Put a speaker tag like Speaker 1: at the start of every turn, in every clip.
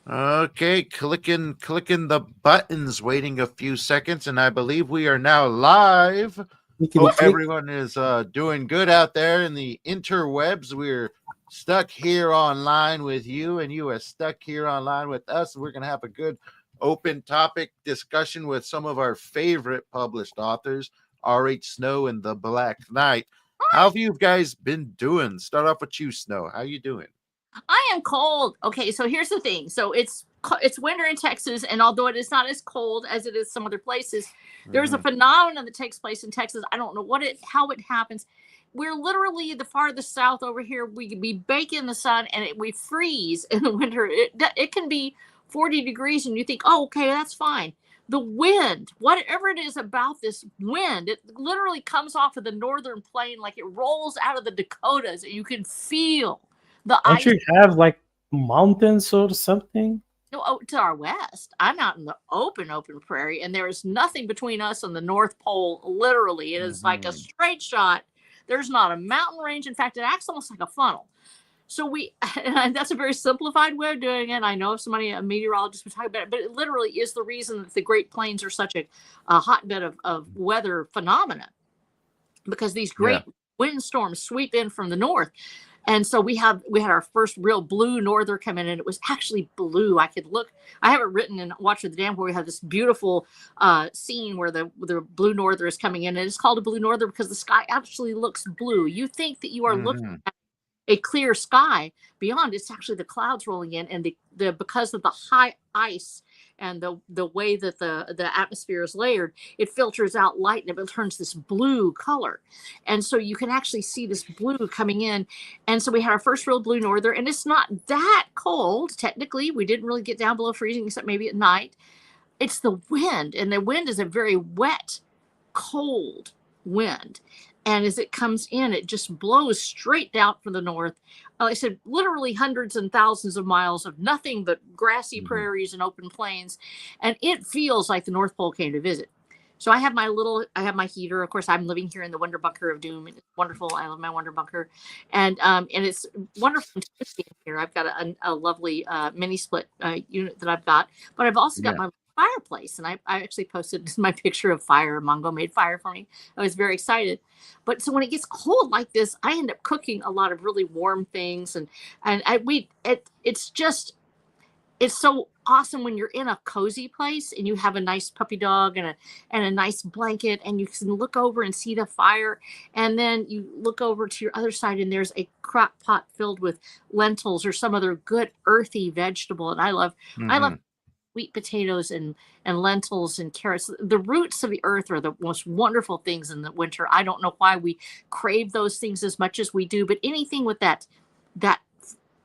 Speaker 1: Okay, clicking the buttons, waiting a few seconds, and I believe we are now live.
Speaker 2: Clickety
Speaker 1: Hope
Speaker 2: click.
Speaker 1: everyone is doing good out there in the interwebs. We're stuck here online with you, and you are stuck here online with us. We're going to have a good open topic discussion with some of our favorite published authors, R.H. Snow and The Black Knight. How have you guys been doing? Start off with you, Snow. How you doing?
Speaker 3: I am cold. Okay, so here's the thing. So it's winter in Texas, and although it is not as cold as it is some other places, there's a
Speaker 1: Mhm.
Speaker 3: phenomenon that takes place in Texas. I don't know how it happens. We're literally the farthest south over here. We bake in the sun and we freeze in the winter. It can be 40 degrees, and you think, oh, okay, that's fine. The wind, whatever it is about this wind, it literally comes off of the northern plain like it rolls out of the Dakotas, and you can feel the
Speaker 2: Don't
Speaker 3: ice.
Speaker 2: you have like mountains or something?
Speaker 3: Oh, to our west. I'm out in the open prairie, and there is nothing between us and the North Pole. Literally, it is like a
Speaker 1: Mhm.
Speaker 3: straight shot. There's not a mountain range. In fact, it acts almost like a funnel. So and that's a very simplified way of doing it. I know if somebody, a meteorologist, would talk about it, but it literally is the reason that the Great Plains are such a hotbed of weather phenomena, because these
Speaker 1: Yeah.
Speaker 3: great windstorms sweep in from the north. And so we had our first real blue norther come in, and it was actually blue. I have it written in Watch of the Dam, where we have this beautiful scene where the blue norther is coming in, and it's called a blue norther because the sky actually looks blue. You think that you are looking
Speaker 1: Mhm.
Speaker 3: at a clear sky. Beyond, it's actually the clouds rolling in, and the because of the high ice and the way that the atmosphere is layered, it filters out light and it turns this blue color. And so you can actually see this blue coming in. And so we had our first real blue norther, and it's not that cold technically. We didn't really get down below freezing except maybe at night. It's the wind, and the wind is a very wet, cold wind. And as it comes in, it just blows straight down from the north. Like I said, literally hundreds and thousands of miles of nothing but grassy
Speaker 1: Mhm.
Speaker 3: prairies and open plains. And it feels like the North Pole came to visit. So I have my heater. Of course, I'm living here in the Wonder Bunker of Doom. It's wonderful. I love my Wonder Bunker, and it's wonderful and toasty in here. I've got a lovely mini split unit that I've got, but I've also got
Speaker 1: Yeah.
Speaker 3: my fireplace, and I actually posted my picture of fire. Mongo made fire for me. I was very excited. But so when it gets cold like this, I end up cooking a lot of really warm things, and it's just it's so awesome when you're in a cozy place and you have a nice puppy dog and a nice blanket, and you can look over and see the fire, and then you look over to your other side and there's a crock pot filled with lentils or some other good earthy vegetable. And I love
Speaker 1: Mhm.
Speaker 3: sweet potatoes and lentils and carrots. The roots of the earth are the most wonderful things in the winter. I don't know why we crave those things as much as we do, but anything with that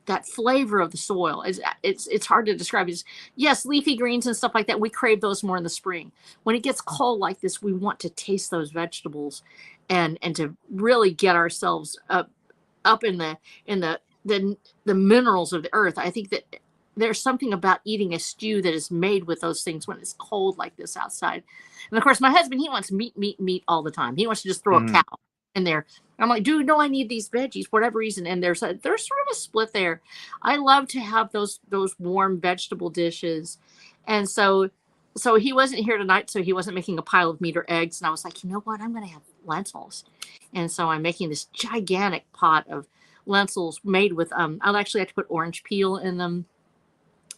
Speaker 3: that flavor of the soil is it's hard to describe. It's, yes, leafy greens and stuff like that, we crave those more in the spring. When it gets cold like this, we want to taste those vegetables and to really get ourselves up in the minerals of the earth. I think that there's something about eating a stew that is made with those things when it's cold like this outside. And of course, my husband, he wants meat all the time. He wants to just throw a cow
Speaker 1: Mhm.
Speaker 3: in there. I'm like, dude, no, I need these veggies for whatever reason. And there's sort of a split there. I love to have those warm vegetable dishes, and so he wasn't here tonight, so he wasn't making a pile of meat or eggs. And I was like, you know what, I'm going to have lentils. And so I'm making this gigantic pot of lentils made with I'll actually have to put orange peel in them,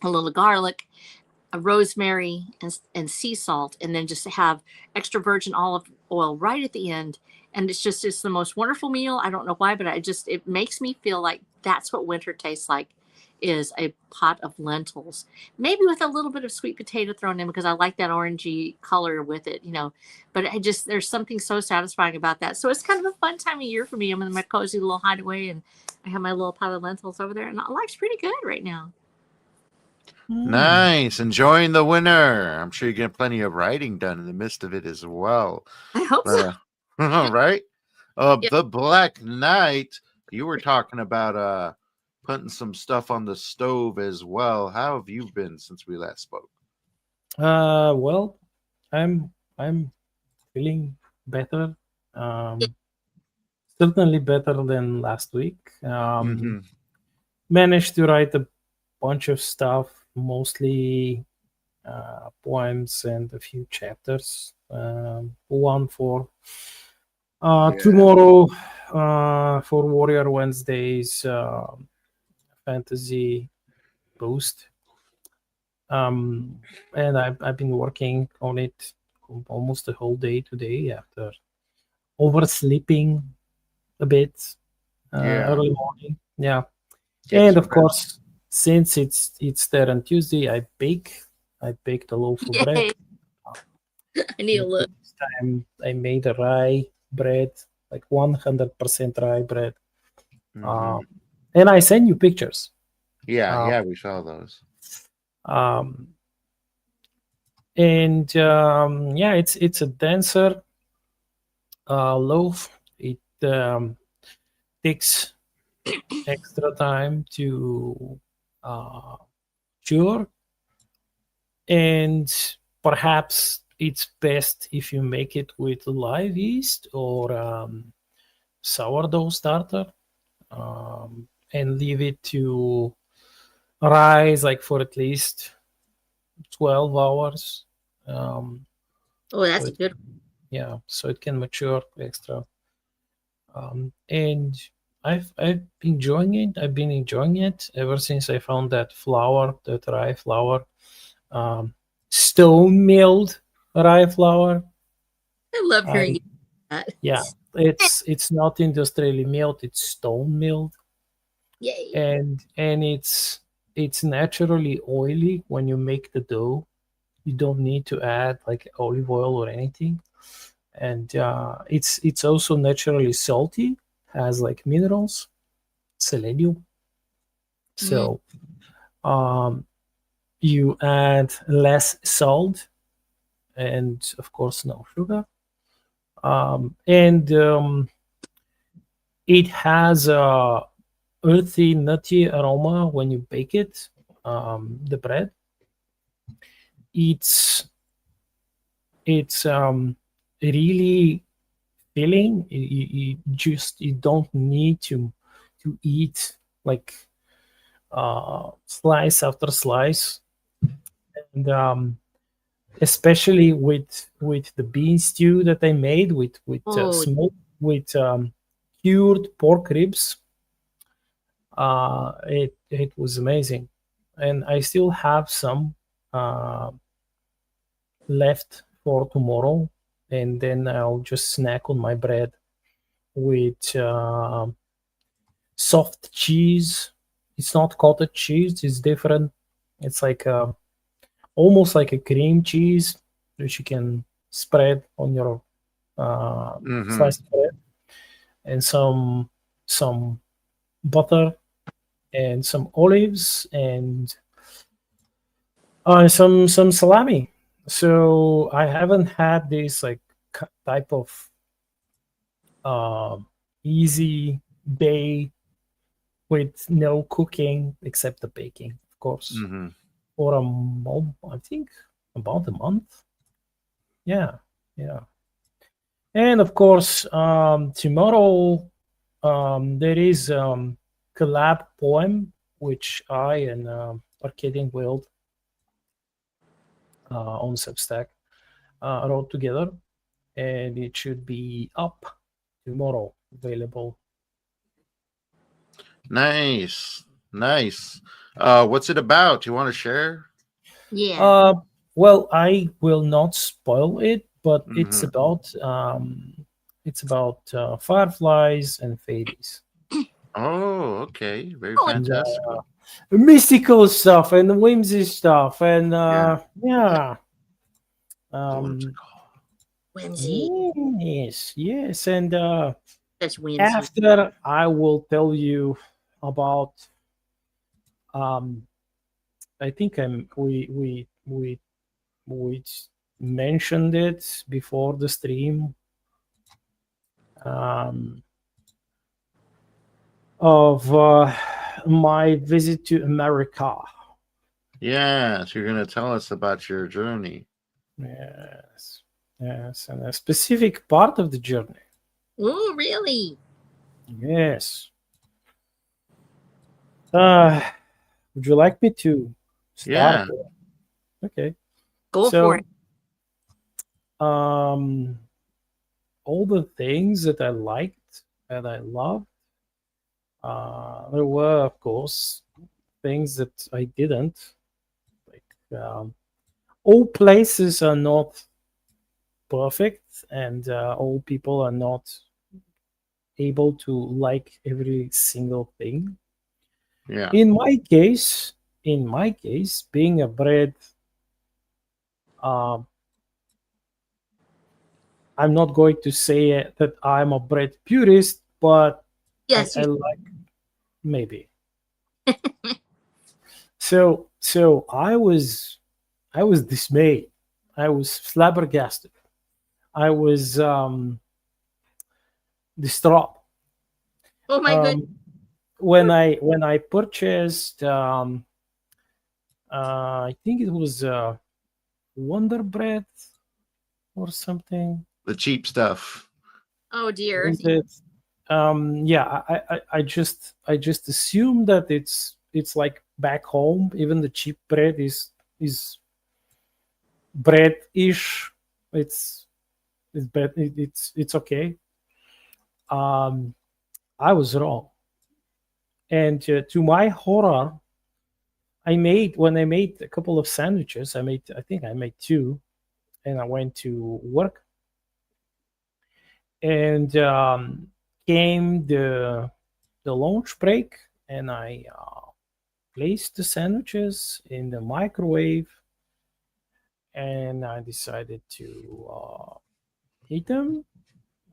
Speaker 3: a little garlic, a rosemary, and sea salt, and then just have extra virgin olive oil right at the end. And it's the most wonderful meal. I don't know why, but it makes me feel like that's what winter tastes like, is a pot of lentils, maybe with a little bit of sweet potato thrown in because I like that orangey color with it, you know. But there's something so satisfying about that. So it's kind of a fun time of year for me. I'm in my cozy little hideaway, and I have my little pot of lentils over there, and life's pretty good right now.
Speaker 2: Hmm.
Speaker 1: Nice. Enjoying the winter. I'm sure you get plenty of writing done in the midst of it as well.
Speaker 3: I hope so.
Speaker 1: But right?
Speaker 3: Yeah.
Speaker 1: The Black Knight, you were talking about putting some stuff on the stove as well. How have you been since we last spoke?
Speaker 2: Well, I'm feeling better. Um, Certainly better than last week.
Speaker 1: Mm-hmm.
Speaker 2: Managed to write a bunch of stuff mostly poems and a few chapters. One for tomorrow for Warrior Wednesdays fantasy boost. And I've been working on it almost the whole day today after oversleeping a bit early morning. Yeah. And of course, since it's there on Tuesday, I baked a loaf of bread.
Speaker 3: Yay. I need a look.
Speaker 2: This time I made a rye bread, like 100% rye bread. And I sent you pictures.
Speaker 1: Yeah, we saw those.
Speaker 2: And yeah, it's a denser loaf. It takes extra time to cure, and perhaps it's best if you make it with live yeast or sourdough starter, and leave it to rise like for at least 12 hours.
Speaker 3: Oh, that's
Speaker 2: so
Speaker 3: a good.
Speaker 2: Yeah, so it can mature extra. And I've been enjoying it. I've been enjoying it ever since I found that flour, that rye flour, stone milled rye flour.
Speaker 3: I love hearing that.
Speaker 2: Yeah, it's not industrially milled; it's stone milled.
Speaker 3: Yay!
Speaker 2: And it's naturally oily when you make the dough. You don't need to add like olive oil or anything. And it's also naturally salty, has like minerals, selenium. So you add less salt and of course no sugar. And it has a earthy, nutty aroma when you bake it. The bread. It's really filling. You don't need to eat like slice after slice, and especially with the bean stew that I made with cured pork ribs. It was amazing, and I still have some left for tomorrow, and then I'll just snack on my bread with soft cheese. It's not cottage cheese, it's different. It's like almost like a cream cheese which you can spread on your slice of bread, and some butter and some olives and some salami. So I haven't had this like type of easy day with no cooking except the baking, of course, for I think about a month. Yeah. And of course, tomorrow there is collab poem which I and Arcadian World on Substack wrote together, and it should be up tomorrow, available.
Speaker 1: Nice. What's it about? You want to share?
Speaker 3: Yeah.
Speaker 2: Well, I will not spoil it, but it's about fireflies and fairies.
Speaker 1: Oh, okay. Very fantastic.
Speaker 2: Mystical stuff and whimsy stuff, and yeah.
Speaker 3: Whimsy.
Speaker 2: Yes, and
Speaker 3: that's whimsy.
Speaker 2: After I will tell you about. I think we mentioned it before the stream. Of my visit to America.
Speaker 1: Yes, you're going to tell us about your journey.
Speaker 2: Yes, and a specific part of the journey.
Speaker 3: Oh, really?
Speaker 2: Yes. Would you like me to
Speaker 1: Yeah.
Speaker 2: Okay.
Speaker 3: Go
Speaker 2: So,
Speaker 3: for it.
Speaker 2: all the things that I liked and I loved, there were, of course, things that I didn't. Like, all places are not perfect, and all people are not able to like every single thing.
Speaker 1: Yeah.
Speaker 2: In my case, being a bread, um, I'm not going to say that I'm a bread purist, but
Speaker 3: Yes,
Speaker 2: I
Speaker 3: you.
Speaker 2: like maybe. So I was dismayed. I was flabbergasted. I was distraught
Speaker 3: Oh my goodness.
Speaker 2: um, when I purchased. I think it was Wonder Bread or something.
Speaker 1: The cheap stuff.
Speaker 3: Oh dear.
Speaker 2: Is it? Yeah, I just assume that it's like back home. Even the cheap bread is bread-ish. It's bread. It's okay. Um, I was wrong, and to my horror, when I made a couple of sandwiches. I think I made two, and I went to work, and came the lunch break, and I placed the sandwiches in the microwave, and I decided to eat them,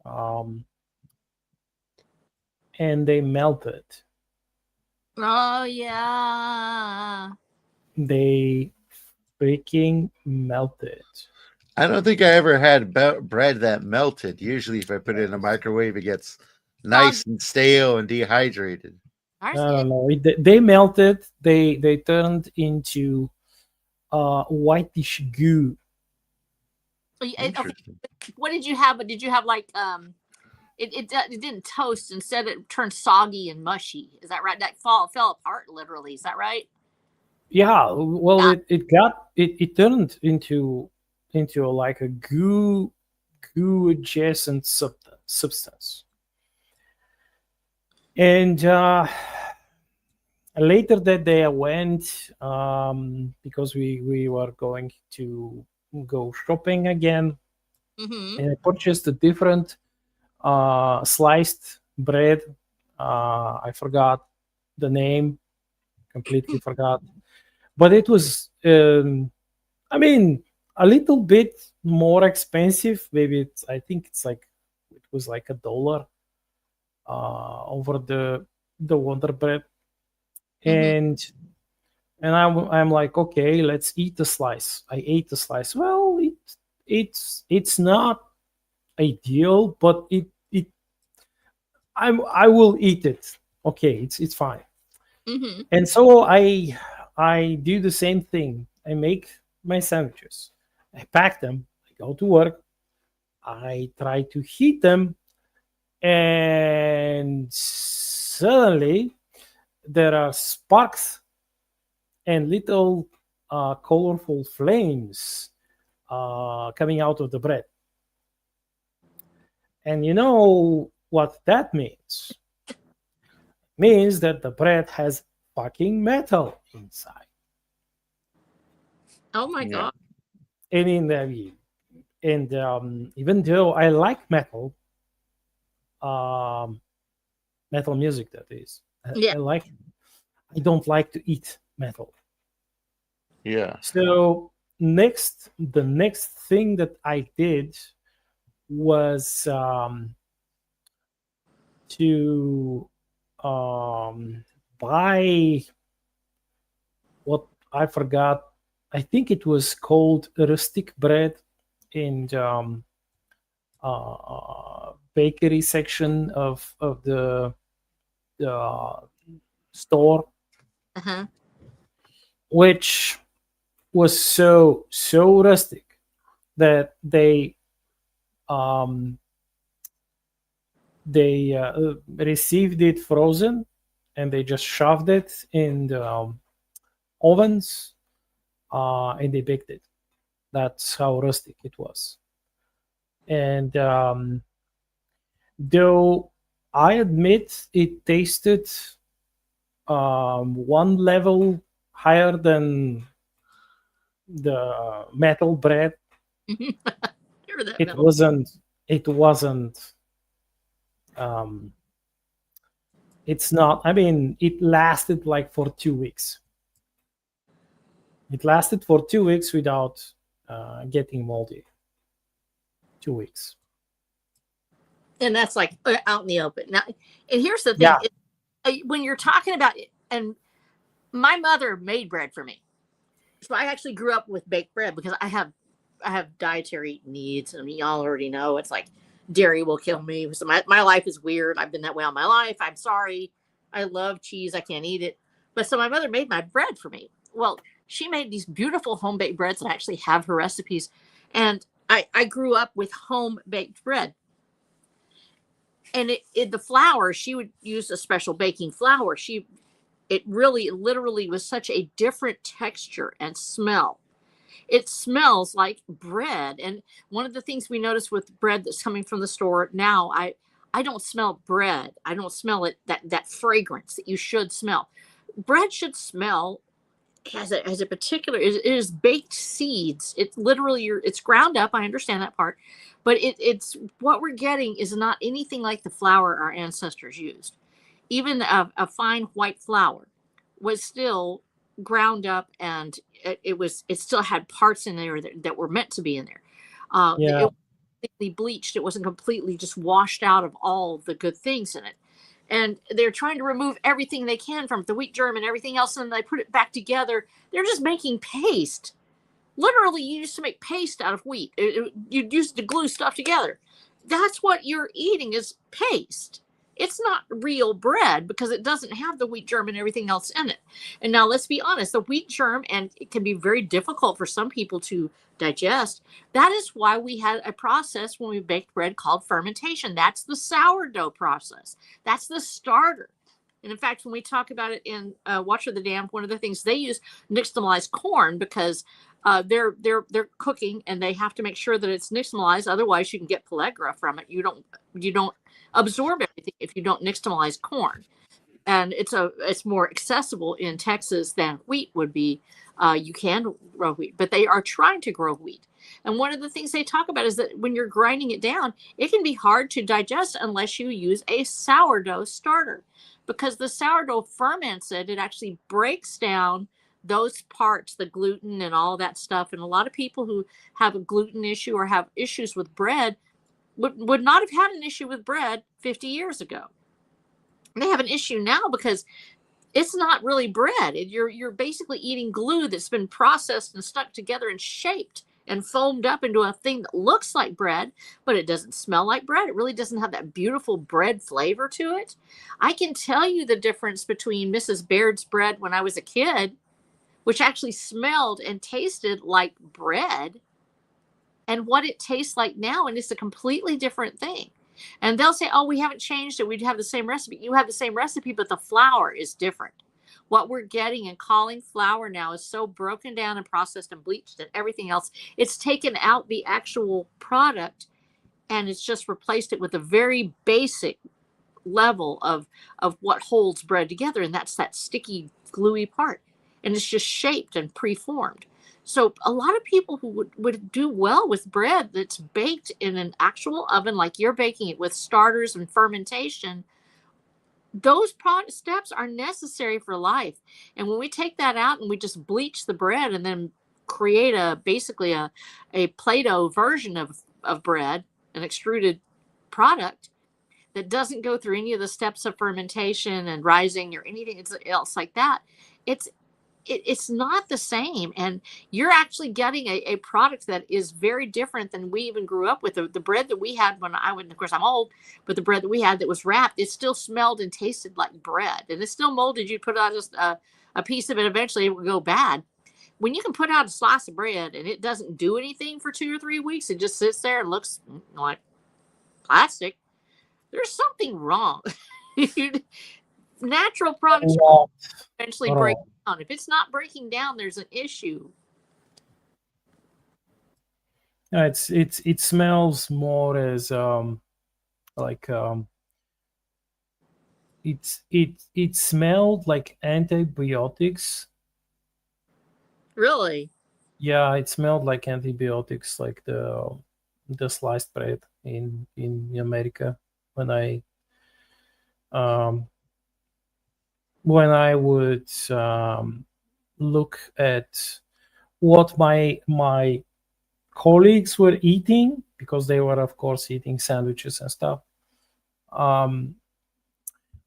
Speaker 2: um, and they melted.
Speaker 3: Oh yeah.
Speaker 2: They freaking melted.
Speaker 1: I don't think I ever had bread that melted. Usually, if I put it in a microwave, it gets nice and stale and dehydrated.
Speaker 2: I
Speaker 3: Ours
Speaker 2: don't know. They melted. They turned into whitish goo.
Speaker 3: okay.
Speaker 1: Interesting.
Speaker 3: What did you have? Did you have like it didn't toast, instead it turned soggy and mushy. Is that right? That fell apart literally. Is that right?
Speaker 2: Yeah, well,
Speaker 3: Yeah.
Speaker 2: it turned into like a goo adjacent substance, and later that day I went, because we were going to go shopping again,
Speaker 3: Mm-hmm.
Speaker 2: and I purchased a different sliced bread. I forgot the name, completely forgot, but it was, I mean, a little bit more expensive. Maybe I think it was like $1 over the Wonder Bread,
Speaker 3: Mm-hmm.
Speaker 2: and I'm like, okay, let's eat the slice. I ate the slice. Well, it's not ideal, but I will eat it. Okay, it's fine.
Speaker 3: Mm-hmm.
Speaker 2: And so I do the same thing. I make my sandwiches. I pack them. I go to work. I try to heat them, and suddenly there are sparks and little colorful flames coming out of the bread. And you know what that means? Means that the bread has fucking metal inside.
Speaker 3: Oh my
Speaker 1: Yeah.
Speaker 3: god.
Speaker 2: And even though I like um, metal music, that is,
Speaker 3: Yeah.
Speaker 2: I don't like to eat metal.
Speaker 1: Yeah.
Speaker 2: So the next thing that I did was to buy what I forgot. I think it was called rustic bread in the bakery section of the store,
Speaker 3: Uh-huh.
Speaker 2: which was so rustic that um, they received it frozen, and they just shoved it in the ovens and they baked it. That's how rustic it was. And though I admit it tasted one level higher than the metal bread,
Speaker 3: Hear that,
Speaker 2: it
Speaker 3: Mel?
Speaker 2: wasn't it's not, I mean, it lasted like for 2 weeks. It lasted for 2 weeks without getting moldy. 2 weeks.
Speaker 3: And that's like out in the open. Now, and here's the thing:
Speaker 2: Yeah.
Speaker 3: when you're talking about it, and my mother made bread for me, so I actually grew up with baked bread because I have dietary needs. I mean, y'all already know it's like dairy will kill me. So my life is weird. I've been that way all my life. I'm sorry. I love cheese. I can't eat it. But so my mother made my bread for me. Well, she made these beautiful home baked breads that I actually have her recipes. And I grew up with home baked bread. And the flour, she would use a special baking flour. It really literally was such a different texture and smell. It smells like bread. And one of the things we notice with bread that's coming from the store now, I don't smell bread. I don't smell it, that fragrance that you should smell. Bread should smell as a particular, it is baked seeds. It's literally it's ground up. I understand that part, but it's what we're getting is not anything like the flour our ancestors used. Even a fine white flour was still ground up, and it still had parts in there that were meant to be in there.
Speaker 2: Yeah.
Speaker 3: It was completely bleached. It wasn't completely just washed out of all the good things in it. And they're trying to remove everything they can from it, the wheat germ and everything else, and they put it back together. They're just making paste. Literally, you used to make paste out of wheat. You'd use to glue stuff together. That's what you're eating is paste. It's not real bread because it doesn't have the wheat germ and everything else in it. And now let's be honest, the wheat germ, and it can be very difficult for some people to digest. That is why we had a process when we baked bread called fermentation. That's the sourdough process. That's the starter. And in fact, when we talk about it in Watcher the Damned, one of the things they use nixtamalized corn because they're cooking and they have to make sure that it's nixtamalized. Otherwise, you can get pellagra from it. You don't absorb everything if you don't nixtamalize corn. And it's more accessible in Texas than wheat would be. You can grow wheat, but they are trying to grow wheat. And one of the things they talk about is that when you're grinding it down, it can be hard to digest unless you use a sourdough starter, because the sourdough ferments it. It actually breaks down those parts, the gluten and all that stuff. And a lot of people who have a gluten issue or have issues with bread would not have had an issue with bread 50 years ago. They have an issue now because it's not really bread. You're basically eating glue that's been processed and stuck together and shaped and foamed up into a thing that looks like bread, but it doesn't smell like bread. It really doesn't have that beautiful bread flavor to it. I can tell you the difference between Mrs. Baird's bread when I was a kid, which actually smelled and tasted like bread, and what it tastes like now, and it's a completely different thing. And they'll say, oh, we haven't changed it. We have the same recipe. You have the same recipe, but the flour is different. What we're getting and calling flour now is so broken down and processed and bleached and everything else. It's taken out the actual product and it's just replaced it with a very basic level of what holds bread together. And that's that sticky, gluey part. And it's just shaped and preformed. So a lot of people who would do well with bread that's baked in an actual oven, like you're baking it with starters and fermentation, those steps are necessary for life. And when we take that out and we just bleach the bread and then create basically a Play-Doh version of bread, an extruded product that doesn't go through any of the steps of fermentation and rising or anything else like that, it's not the same. And you're actually getting a product that is very different than we even grew up with. The bread that we had when I went, of course I'm old, but the bread that we had that was wrapped, it still smelled and tasted like bread, and it's still molded. You put out just a piece of it, eventually it will go bad. When you can put out a slice of bread and it doesn't do anything for 2 or 3 weeks, it just sits there and looks like plastic, there's something wrong. Natural products eventually break down. If it's not breaking down, there's an issue.
Speaker 2: It smells more as like it smelled like antibiotics.
Speaker 3: Really?
Speaker 2: Yeah, it smelled like antibiotics, like the sliced bread in America when um I would look at what my colleagues were eating, because they were of course eating sandwiches and stuff.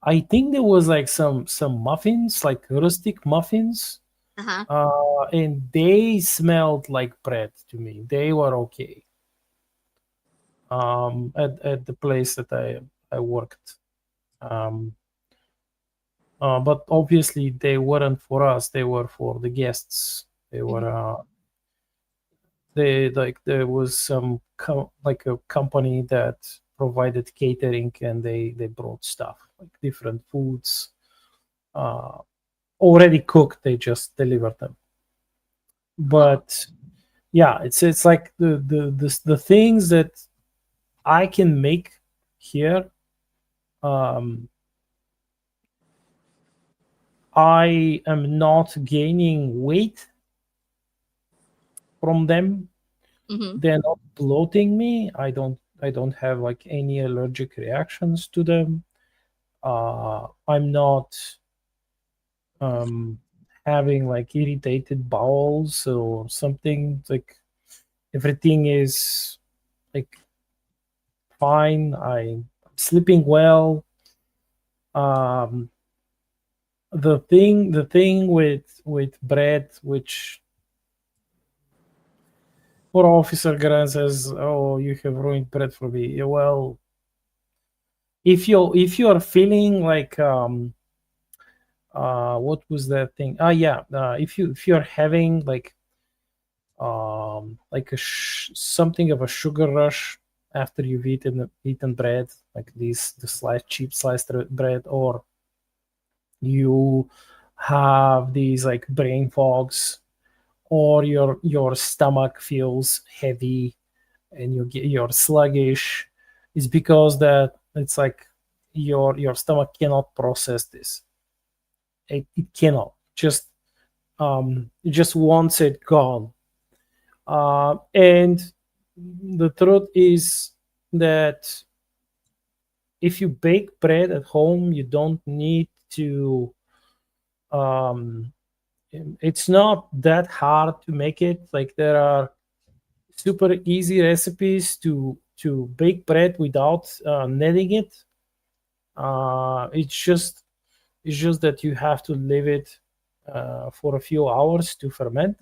Speaker 2: I think there was like some muffins, like rustic muffins,
Speaker 3: Uh-huh.
Speaker 2: and they smelled like bread to me. They were okay. At the place that I worked. But obviously they weren't for us. They were for the guests. They were they like there was some like a company that provided catering, and they brought stuff like different foods already cooked. They just delivered them. But yeah, it's like the things that I can make here. I am not gaining weight from them.
Speaker 3: Mm-hmm.
Speaker 2: They're not bloating me. I don't have like any allergic reactions to them. I'm not having like irritated bowels or something. Like everything is like fine. I'm sleeping well. Um, the thing with bread, which poor officer Grant says, "Oh, you have ruined bread for me." Yeah, well, if you are feeling like what was that thing? Yeah, if you're having like something of a sugar rush after you've eaten bread, like the cheap sliced bread, or you have these like brain fogs, or your stomach feels heavy and you're sluggish, is because that it's like your stomach cannot process this. It cannot just it just wants it gone. And the truth is that if you bake bread at home, you don't need to it's not that hard to make it. Like there are super easy recipes to bake bread without kneading it. It's just that you have to leave it for a few hours to ferment,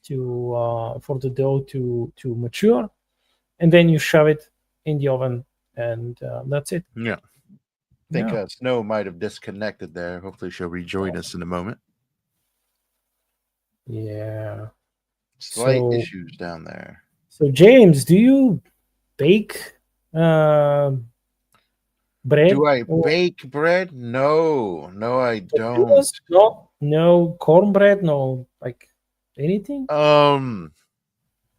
Speaker 2: to for the dough to mature, and then you shove it in the oven, and that's it.
Speaker 1: Yeah. I think
Speaker 2: Yeah.
Speaker 1: Snow might have disconnected there. Hopefully, she'll rejoin us in a moment.
Speaker 2: Yeah.
Speaker 1: Slight
Speaker 2: So
Speaker 1: issues down there.
Speaker 2: so James, do you bake bread?
Speaker 1: Do I
Speaker 2: or
Speaker 1: bake bread? No, I don't.
Speaker 2: tortillas? No cornbread, no like anything?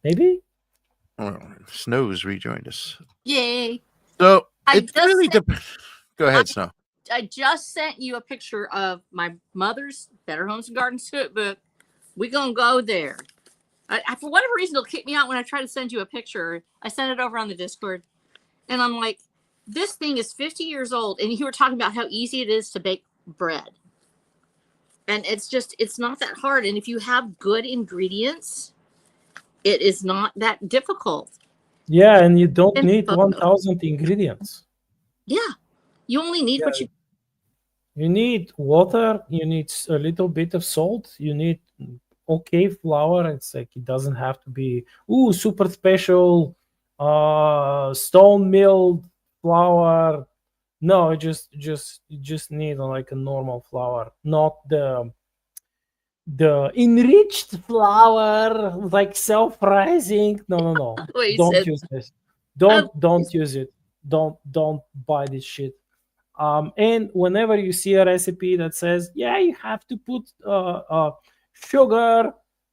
Speaker 2: Maybe?
Speaker 1: Well, Snow's rejoined us.
Speaker 3: Yay.
Speaker 1: So
Speaker 3: I
Speaker 1: it's
Speaker 3: just
Speaker 1: really
Speaker 3: sent-
Speaker 1: Go ahead, Snow.
Speaker 3: I just sent you a picture of my mother's Better Homes and Gardens cookbook. We're going to go there. For whatever reason, it'll kick me out when I try to send you a picture. I sent it over on the Discord. And I'm like, this thing is 50 years old. And you were talking about how easy it is to bake bread. And it's not that hard. And if you have good ingredients, it is not that difficult.
Speaker 2: Yeah, and you don't
Speaker 3: And
Speaker 2: need
Speaker 3: photo.
Speaker 2: 1,000 ingredients.
Speaker 3: Yeah. You only need what you.
Speaker 2: You need water, you need a little bit of salt, you need okay flour. It's like it doesn't have to be super special stone milled flour. No, you just need like a normal flour, not the enriched flour, like self-rising. No.
Speaker 3: Wait,
Speaker 2: Don't use this. Don't use it. Don't buy this shit. And whenever you see a recipe that says, yeah, you have to put sugar,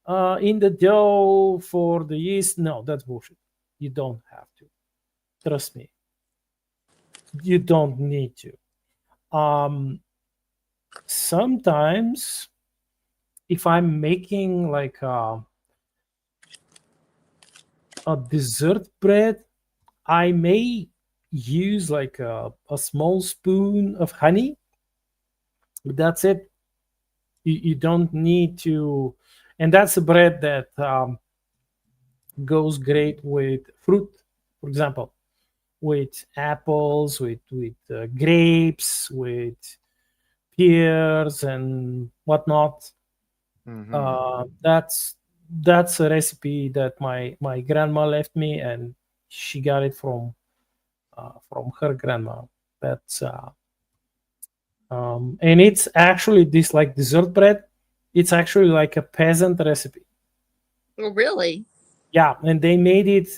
Speaker 2: In the dough for the yeast, no, that's bullshit. You don't have to. Trust me. You don't need to. Sometimes if I'm making like a dessert bread, I may use like a small spoon of honey. That's it. You don't need to, and that's a bread that goes great with fruit, for example, with apples, with grapes, with pears and whatnot. That's a recipe that my grandma left me, and she got it from her grandma. That's and it's actually this like dessert bread. It's actually like a peasant recipe.
Speaker 3: Oh, really?
Speaker 2: Yeah, and they made it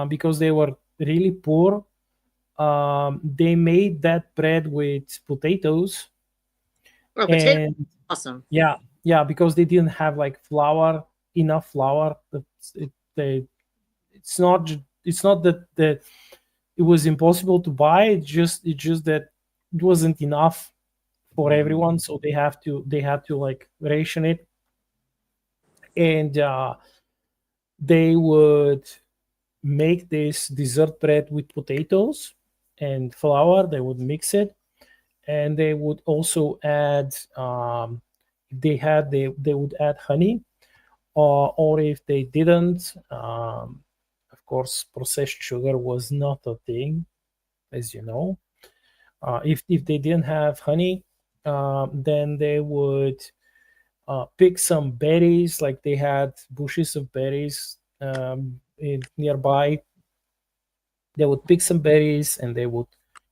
Speaker 2: because they were really poor. They made that bread with potatoes.
Speaker 3: Oh, potato.
Speaker 2: And
Speaker 3: Awesome.
Speaker 2: yeah, because they didn't have like enough flour. It's not that it was impossible to buy. It's just that it wasn't enough for everyone, so they had to like ration it. And they would make this dessert bread with potatoes and flour. They would mix it, and they would also add they would add honey, or if they didn't, of course processed sugar was not a thing, as you know. If they didn't have honey, then they would pick some berries. Like they had bushes of berries nearby. They would pick some berries and they would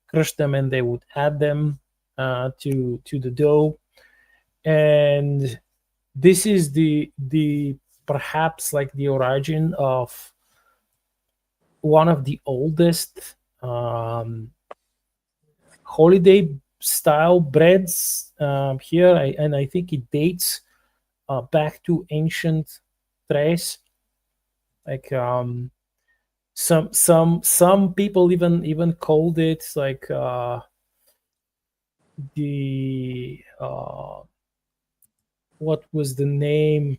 Speaker 2: crush them, and they would add them to the dough. And this is the perhaps like the origin of one of the oldest holiday style breads here. And I think it dates back to ancient Thrace. Like some people even called it like the what was the name?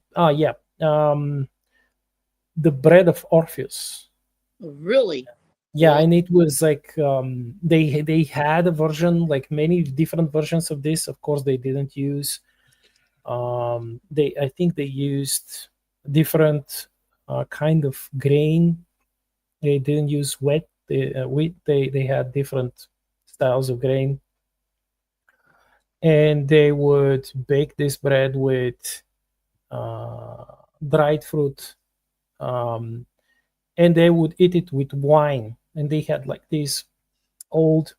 Speaker 2: The bread of Orpheus.
Speaker 3: Really?
Speaker 2: Yeah,
Speaker 3: Cool.
Speaker 2: and it was like they had a version, like many different versions of this. Of course, they didn't use. I think they used different kind of grain. They didn't use wheat. They had different styles of grain, and they would bake this bread with dried fruit, and they would eat it with wine. And they had like these old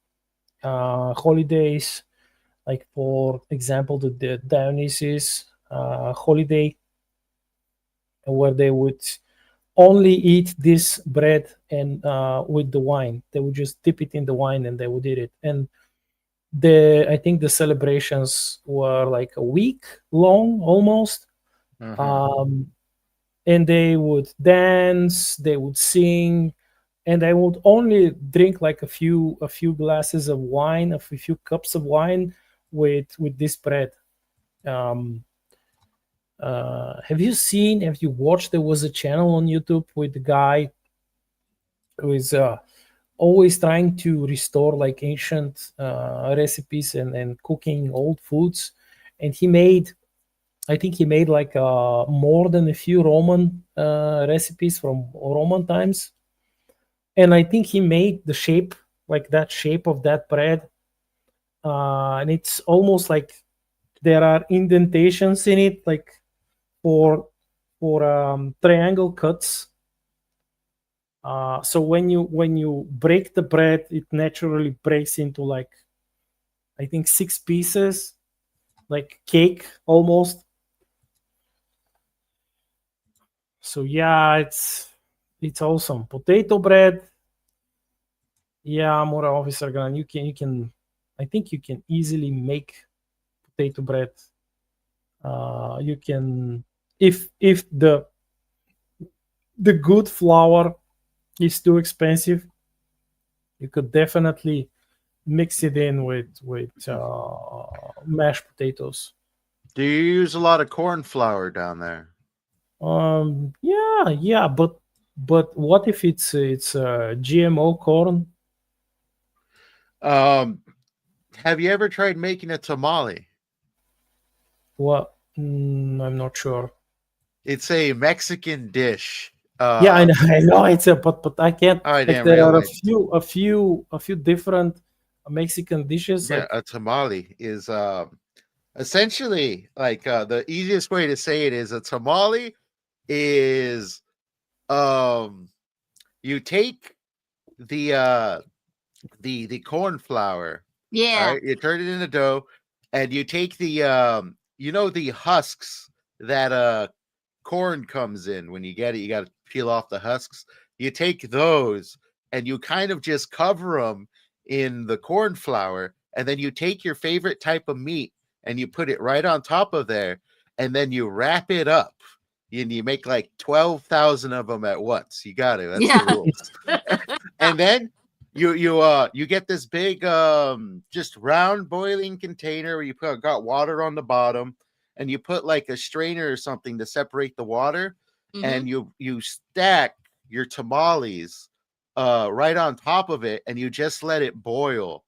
Speaker 2: holidays, like for example the Dionysus holiday, where they would only eat this bread and with the wine. They would just dip it in the wine and they would eat it. And I think the celebrations were like a week long almost. And they would dance, they would sing, and they would only drink like a few glasses of wine, a few cups of wine with this bread. Have you watched, there was a channel on YouTube with the guy who is always trying to restore like ancient recipes and cooking old foods, and I think he made like more than a few Roman recipes from Roman times. And I think he made the shape, like that shape of that bread. And it's almost like there are indentations in it, like for triangle cuts. So when you break the bread, it naturally breaks into like, I think 6 pieces, like cake almost. So yeah, it's awesome. Potato bread. Yeah, Mora Officer Gun. You can I think you can easily make potato bread. You can if the good flour is too expensive, you could definitely mix it in with mashed potatoes.
Speaker 1: Do you use a lot of corn flour down there?
Speaker 2: Yeah, but what if it's GMO corn?
Speaker 1: Have you ever tried making a tamale?
Speaker 2: What? I'm not sure.
Speaker 1: It's a Mexican dish.
Speaker 2: Yeah, I know, I know it's a, but I can't.
Speaker 1: I
Speaker 2: Like,
Speaker 1: didn't
Speaker 2: there are
Speaker 1: realize.
Speaker 2: a few different Mexican dishes.
Speaker 1: Yeah,
Speaker 2: Like,
Speaker 1: a tamale is essentially like the easiest way to say it is a tamale is you take the corn flour,
Speaker 3: Yeah.
Speaker 1: all right, you turn it into dough, and you take the the husks that corn comes in when you get it. You got to peel off the husks. You take those and you kind of just cover them in the corn flour, and then you take your favorite type of meat and you put it right on top of there, and then you wrap it up. And you make like 12,000 of them at once. You got it. That's
Speaker 3: Yeah.
Speaker 1: the rules. And then you get this big just round boiling container where you got water on the bottom, and you put like a strainer or something to separate the water, and you stack your tamales right on top of it, and you just let it boil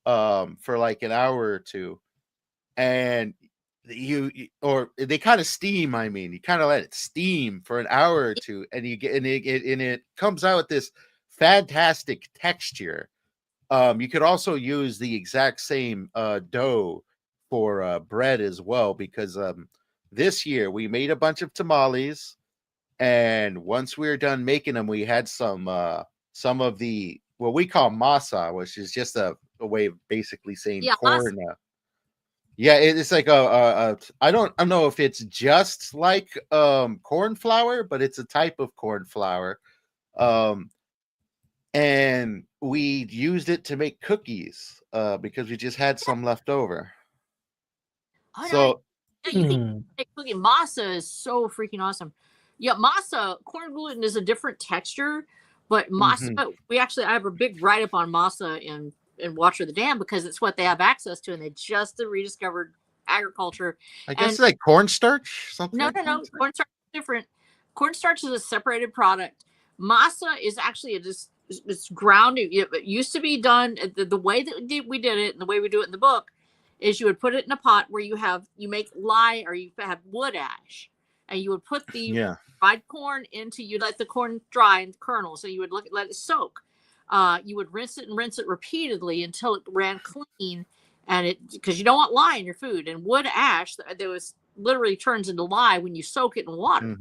Speaker 1: for like an hour or two, and or they kind of steam. I mean, you kind of let it steam for an hour or two, and you get and it comes out with this fantastic texture. You could also use the exact same dough for bread as well, because this year we made a bunch of tamales, and once we were done making them, we had some of the what we call masa, which is just a way of basically saying corn. Yeah, it's like I don't know if it's just like corn flour, but it's a type of corn flour. And we used it to make cookies because we just had some left over. So
Speaker 3: you think cookie masa is so freaking awesome. Yeah, masa, corn gluten is a different texture, but masa, I have a big write up on masa in Watcher the Dam, because it's what they have access to, and they just rediscovered agriculture.
Speaker 1: I guess it's like cornstarch, something.
Speaker 3: No. Cornstarch is different. Cornstarch is a separated product. Masa is actually it's ground. It used to be done the way that we did it, and the way we do it in the book is you would put it in a pot where you make lye, or you have wood ash, and you would put the dried corn into, you let the corn dry and kernel, so you would let it soak. You would rinse it repeatedly until it ran clean, and because you don't want lye in your food, and wood ash there was literally turns into lye when you soak it in water.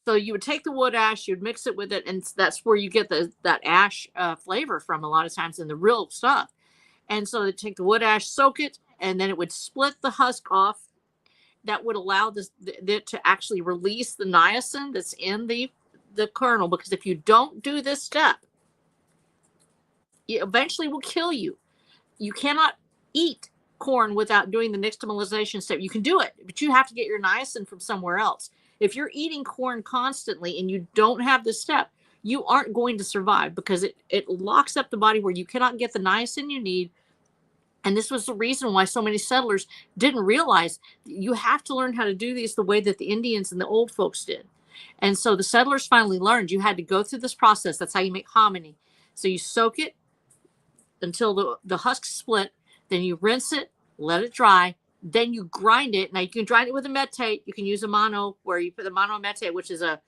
Speaker 3: So you would take the wood ash, you'd mix it with it, and that's where you get that ash flavor from a lot of times in the real stuff. And so they take the wood ash, soak it, and then it would split the husk off. That would allow it to actually release the niacin that's in the kernel, because if you don't do this step, it eventually will kill you. You cannot eat corn without doing the nixtamalization step. You can do it, but you have to get your niacin from somewhere else. If you're eating corn constantly and you don't have this step, you aren't going to survive, because it locks up the body where you cannot get the niacin you need. And this was the reason why so many settlers didn't realize you have to learn how to do these the way that the Indians and the old folks did. And so the settlers finally learned you had to go through this process. That's how you make hominy. So you soak it until the husks split, then you rinse it, let it dry, then you grind it. Now you can grind it with a metate. You can use a mano, where you put the mano metate, which is a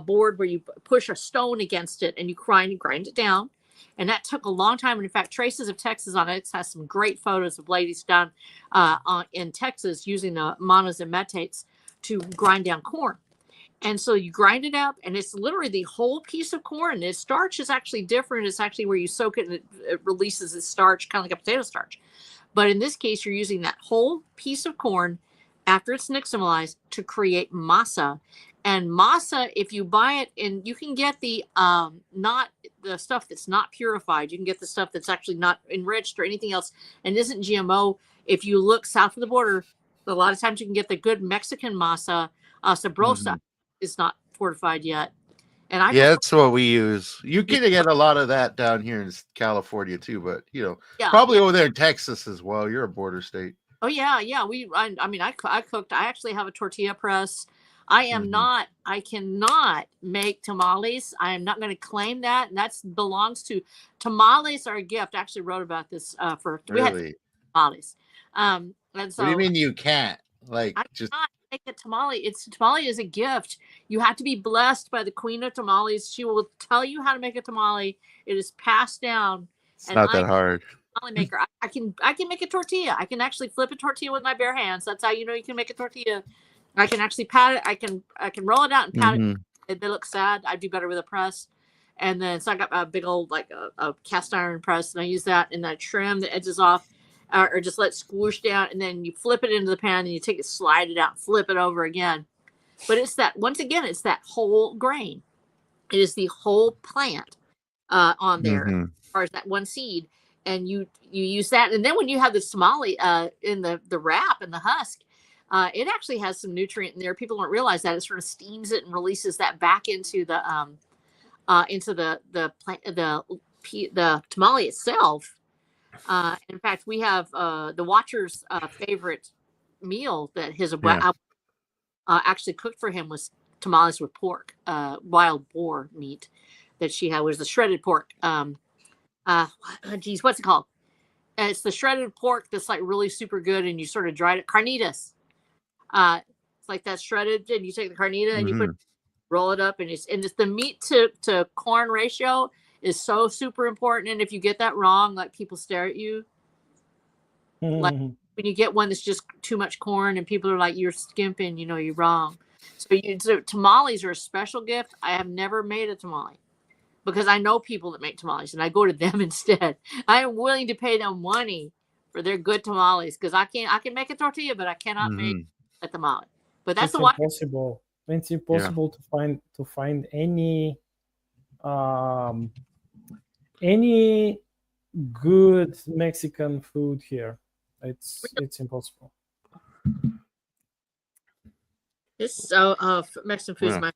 Speaker 3: board where you push a stone against it and you grind it down. And that took a long time. And in fact, Traces of Texas on X has some great photos of ladies done in Texas using the manos and metates to grind down corn. And so you grind it up, and it's literally the whole piece of corn. The starch is actually different. It's actually where you soak it and it releases its starch, kind of like a potato starch. But in this case, you're using that whole piece of corn after it's nixtamalized to create masa. And masa, if you buy it, and you can get the not the stuff that's not purified, you can get the stuff that's actually not enriched or anything else and isn't GMO. If you look south of the border, a lot of times you can get the good Mexican masa. Sabrosa is not fortified yet. And I
Speaker 1: Yeah, that's what we use. You can get a lot of that down here in California too, but probably over there in Texas as well. You're a border state.
Speaker 3: Oh yeah. I cooked. I actually have a tortilla press. I cannot make tamales. I am not going to claim that. And that belongs to tamales are a gift. I actually wrote about this we had tamales. And so
Speaker 1: what do you mean you can't? Like
Speaker 3: I cannot make a tamale. Tamale is a gift. You have to be blessed by the queen of tamales. She will tell you how to make a tamale. It is passed down.
Speaker 1: It's not that hard.
Speaker 3: Tamale maker. I can make a tortilla. I can actually flip a tortilla with my bare hands. That's how you know you can make a tortilla. I can actually pat it. I can roll it out and pat it. If they look sad, I do better with a press. And then so I got a big old a cast iron press, and I use that, and I trim the edges off, or just let it squish down, and then you flip it into the pan, and you take it, slide it out, flip it over again. But it's that it's that whole grain. It is the whole plant on there, as far as that one seed, and you use that, and then when you have the tamale in the wrap and the husk. It actually has some nutrient in there. People don't realize that. It sort of steams it and releases that back into the tamale itself. In fact, we have the Watcher's favorite meal that his actually cooked for him was tamales with pork, wild boar meat that she had was the shredded pork. What's it called? It's the shredded pork that's like really super good, and you sort of dried it. Carnitas. It's like that shredded, and you take the carnita and you roll it up, and it's the meat to corn ratio is so super important. And if you get that wrong, like people stare at you. Like when you get one that's just too much corn, and people are like, "You're skimping," you're wrong. So tamales are a special gift. I have never made a tamale because I know people that make tamales, and I go to them instead. I am willing to pay them money for their good tamales because I can make a tortilla, but I cannot make a tamale. But that's
Speaker 2: impossible. It's impossible to find any good Mexican food here. It's impossible.
Speaker 3: Mexican food is my.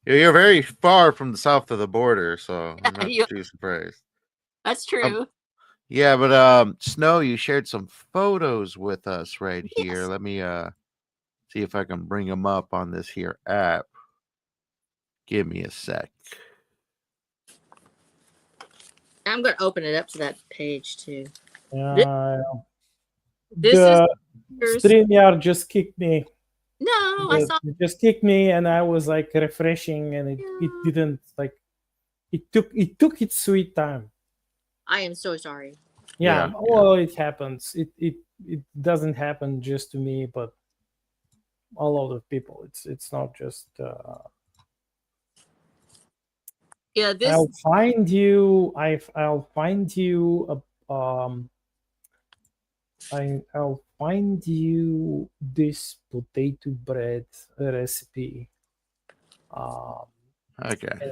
Speaker 1: You're very far from the south of the border, so I'm not too surprised.
Speaker 3: That's true.
Speaker 1: Yeah, but Snow, you shared some photos with us right here.
Speaker 3: Yes.
Speaker 1: Let me see if I can bring them up on this here app. Give me a sec.
Speaker 3: I'm going to open it up to that page too.
Speaker 2: This is StreamYard just kicked me.
Speaker 3: No, I saw
Speaker 2: it just kicked me, and I was like refreshing, and it didn't like. It took its sweet time.
Speaker 3: I am so sorry.
Speaker 2: Yeah. Well, it happens. It doesn't happen just to me, but a lot of people. It's not just. I'll find you. I'll find you. I'll find you this potato bread recipe.
Speaker 1: Okay.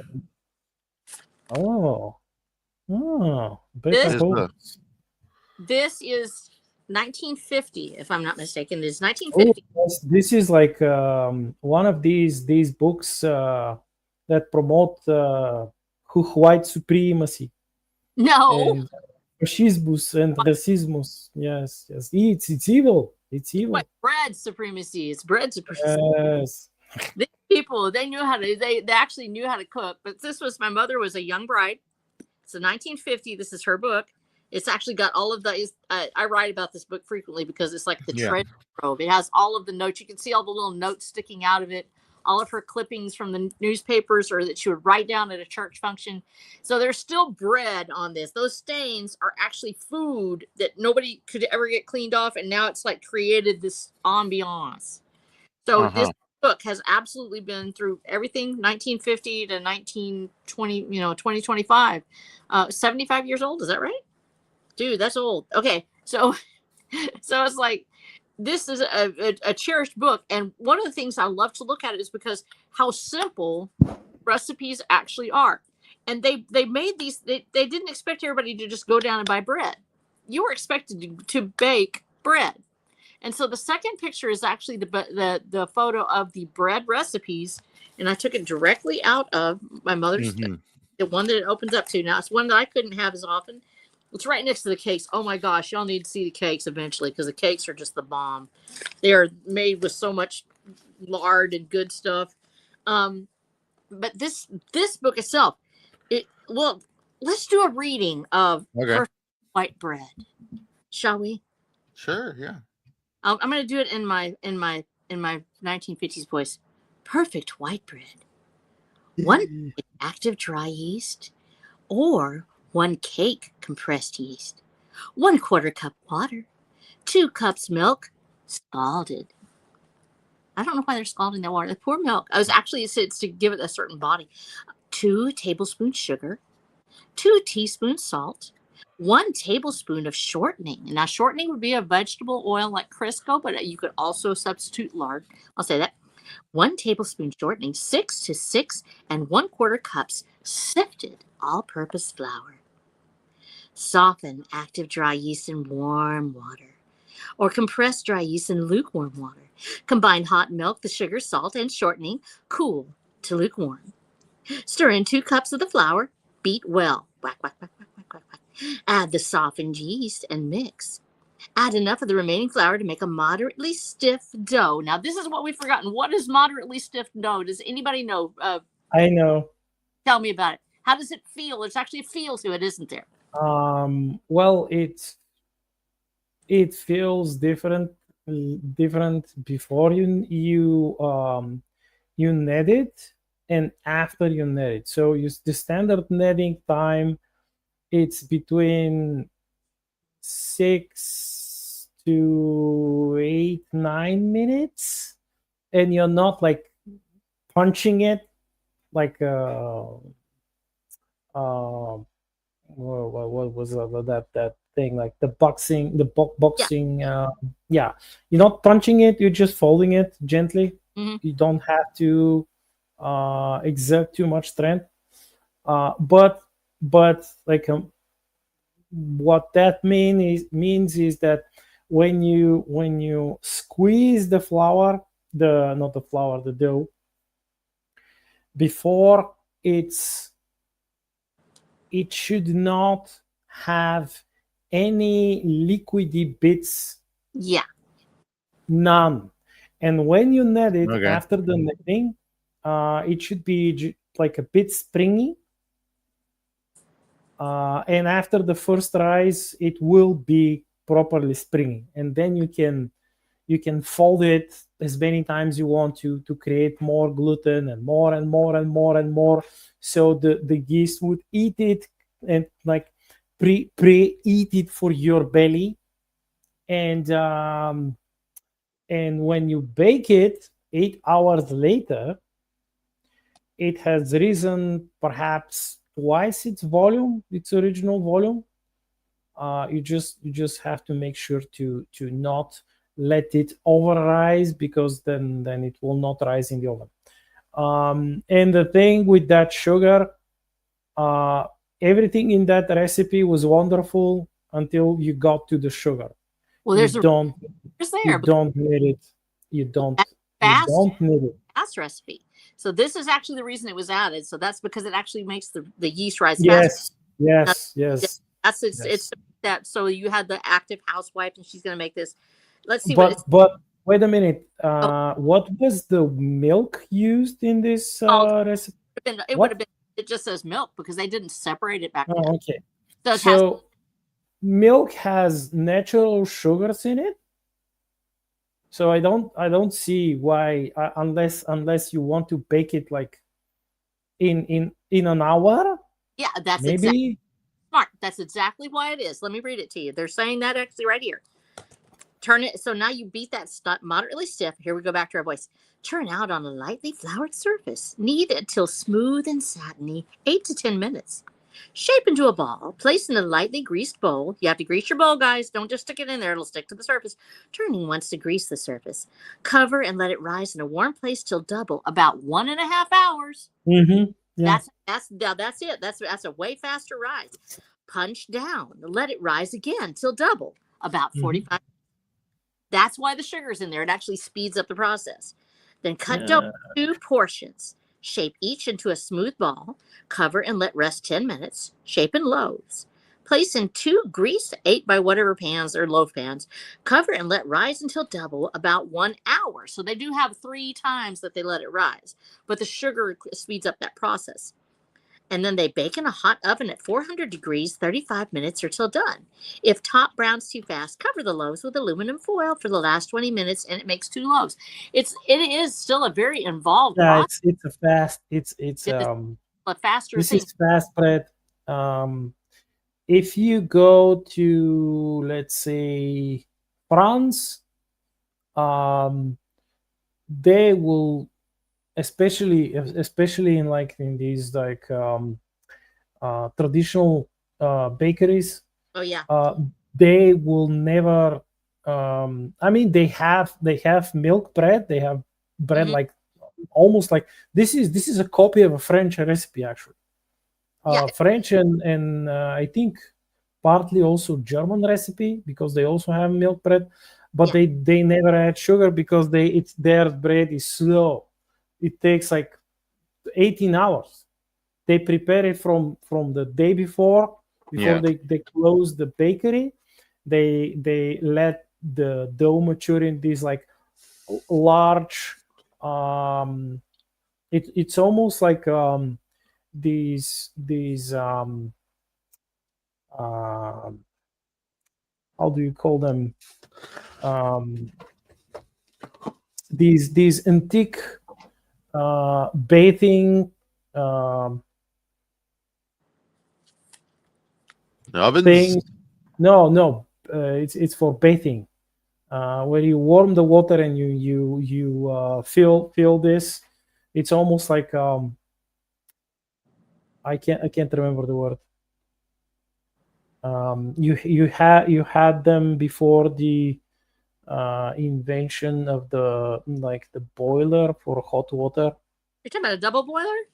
Speaker 3: This is 1950, if I'm not mistaken. This is 1950.
Speaker 2: This is like one of these books that promote white supremacy.
Speaker 3: No.
Speaker 2: And fascismus and racismus. Yes. It's evil. It's evil.
Speaker 3: What, bread supremacy? It's bread supremacy.
Speaker 2: Yes.
Speaker 3: These people, they actually knew how to cook. But my mother was a young bride. So 1950, this is her book. It's actually got all of the, I write about this book frequently because it's like the treasure trove. It has all of the notes. You can see all the little notes sticking out of it. All of her clippings from the newspapers or that she would write down at a church function. So there's still bread on this. Those stains are actually food that nobody could ever get cleaned off. And now it's like created this ambiance. So this book has absolutely been through everything 1950 to 1920, 2025. 75 years old. Is that right? Dude, that's old. Okay. So it's like, this is a cherished book. And one of the things I love to look at is because how simple recipes actually are. And they made these, they didn't expect everybody to just go down and buy bread. You were expected to bake bread. And so the second picture is actually the photo of the bread recipes, and I took it directly out of my mother's,
Speaker 1: Mhm.
Speaker 3: the one that it opens up to. Now it's one that I couldn't have as often. It's right next to the cakes. Oh my gosh, y'all need to see the cakes eventually because the cakes are just the bomb. They are made with so much lard and good stuff. But this book itself, let's do a reading of
Speaker 1: Okay.
Speaker 3: Perfect White Bread, shall we?
Speaker 1: Sure. Yeah.
Speaker 3: I'm going to do it in my 1950s voice. Perfect white bread. 1 active dry yeast, or 1 cake compressed yeast. 1/4 cup water. 2 cups milk, scalded. I don't know why they're scalding that water. The poor milk. I was actually, it's to give it a certain body. 2 tablespoons sugar. 2 teaspoons salt. 1 tablespoon of shortening. Now, shortening would be a vegetable oil like Crisco, but you could also substitute lard. I'll say that. 1 tablespoon shortening, 6 to 6 and 1/4 cups sifted all-purpose flour. Soften active dry yeast in warm water, or compressed dry yeast in lukewarm water. Combine hot milk, the sugar, salt, and shortening. Cool to lukewarm. Stir in 2 cups of the flour. Beat well. Whack, whack, whack, whack, whack, whack, whack. Add the softened yeast and mix. Add enough of the remaining flour to make a moderately stiff dough. Now, this is what we've forgotten. What is moderately stiff dough? Does anybody know?
Speaker 2: I know.
Speaker 3: Tell me about it. How does it feel? There's actually a feel to it, isn't there?
Speaker 2: Well, it feels different before you knead it and after you knead it. So the standard kneading time, it's between 6 to 8, 9 minutes, and you're not like punching it like what was that thing, like the boxing, yeah, you're not punching it, you're just folding it gently. You don't have to exert too much strength, but like what that means is that when you squeeze the dough before it should not have any liquidy bits.
Speaker 3: Yeah.
Speaker 2: None. And when you knead it,
Speaker 1: Okay.
Speaker 2: after the kneading, it should be like a bit springy. And after the first rise, it will be properly springy. And then you can fold it as many times you want to create more gluten and more and more and more and more. So the yeast would eat it and like pre-eat it for your belly. And when you bake it 8 hours later, it has risen perhaps twice its volume, its original volume. You just have to make sure to not let it over rise, because then it will not rise in the oven. And the thing with that sugar, everything in that recipe was wonderful until you got to the sugar.
Speaker 3: Well,
Speaker 2: you don't need it. You don't need it.
Speaker 3: Fast recipe. So this is actually the reason it was added. So that's because it actually makes the yeast rise
Speaker 2: fast. Yes.
Speaker 3: It's that. So you had the active housewife, and she's going to make this. Let's see.
Speaker 2: But wait a minute. What was the milk used in this recipe?
Speaker 3: It would have been. It just says milk because they didn't separate it back then.
Speaker 2: Oh, okay. So milk has natural sugars in it. So I don't see why, unless you want to bake it like in an hour.
Speaker 3: Yeah, that's
Speaker 2: maybe
Speaker 3: exactly smart. That's exactly why it is. Let me read it to you. They're saying that actually right here. Turn it. So now you beat that moderately stiff. Here we go back to our voice. Turn out on a lightly floured surface. Knead it till smooth and satiny. 8 to 10 minutes. Shape into a ball. Place in a lightly greased bowl. You have to grease your bowl, guys. Don't just stick it in there. It'll stick to the surface. Turning once to grease the surface. Cover and let it rise in a warm place till double. About 1.5 hours.
Speaker 2: Mm-hmm. Yeah.
Speaker 3: That's it. That's a way faster rise. Punch down. Let it rise again till double. About 45. That's why the sugar's in there. It actually speeds up the process. Then cut dough into 2 portions. Shape each into a smooth ball. Cover and let rest 10 minutes. Shape in loaves. Place in 2 greased 8 by whatever pans or loaf pans. Cover and let rise until double, about 1 hour. So they do have 3 times that they let it rise. But the sugar speeds up that process. And then they bake in a hot oven at 400 degrees, 35 minutes or till done. If top browns too fast, cover the loaves with aluminum foil for the last 20 minutes, and it makes 2 loaves. It is still a very involved process.
Speaker 2: It's a fast. It's
Speaker 3: A faster
Speaker 2: this
Speaker 3: thing.
Speaker 2: is fast bread. If you go to, let's say, France, they will, especially in in these traditional bakeries,
Speaker 3: Oh yeah.
Speaker 2: they will never. I mean, they have milk bread. They have bread like almost like this is a copy of a French recipe actually.
Speaker 3: Yeah.
Speaker 2: French and I think partly also German recipe, because they also have milk bread, but they never add sugar because their bread is slow. It takes like 18 hours. They prepare it from the day before they close the bakery. They let the dough mature in these like large it's almost like these how do you call them, these antique bathing
Speaker 1: Ovens?
Speaker 2: things. No, it's for bathing, where you warm the water and you fill this. It's almost like I can't remember the word. You had them before the invention of the boiler for hot water.
Speaker 3: You're talking about a double boiler?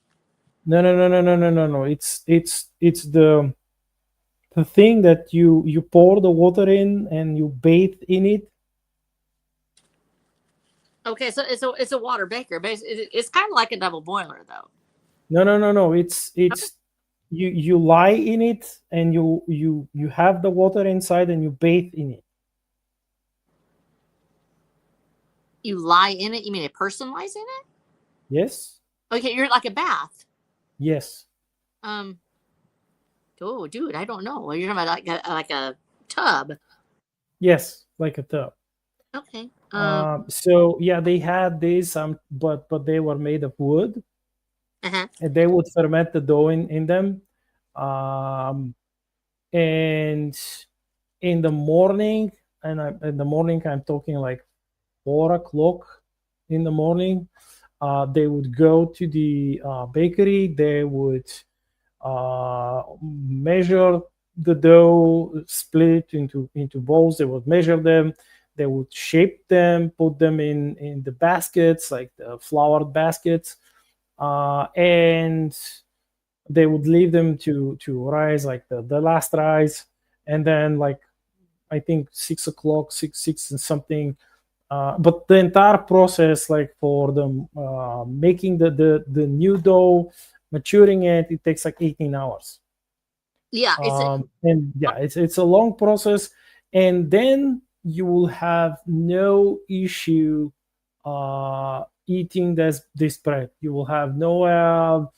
Speaker 2: No. It's the thing that you pour the water in and you bathe in it.
Speaker 3: Okay, so it's a water baker. It's kind of like a double boiler, though.
Speaker 2: No. It's you lie in it and you have the water inside and you bathe in it.
Speaker 3: You lie in it? You mean a person lies in it?
Speaker 2: Yes.
Speaker 3: Okay, you're like a bath.
Speaker 2: Yes.
Speaker 3: Oh, dude, I don't know. You're talking about like a tub.
Speaker 2: Yes, like a tub.
Speaker 3: Okay.
Speaker 2: So yeah, they had this, but they were made of wood, and they would ferment the dough in them, and in the morning, I'm talking like 4 o'clock in the morning. They would go to the bakery. They would measure the dough, split it into balls. They would measure them. They would shape them, put them in the baskets, like the floured baskets, and they would leave them to rise, like the last rise, and then like I think 6 o'clock, six and something. But the entire process, like for them making the new dough, maturing it takes like 18 hours.
Speaker 3: Yeah,
Speaker 2: it's a long process, and then you will have no issue eating this bread. You will have no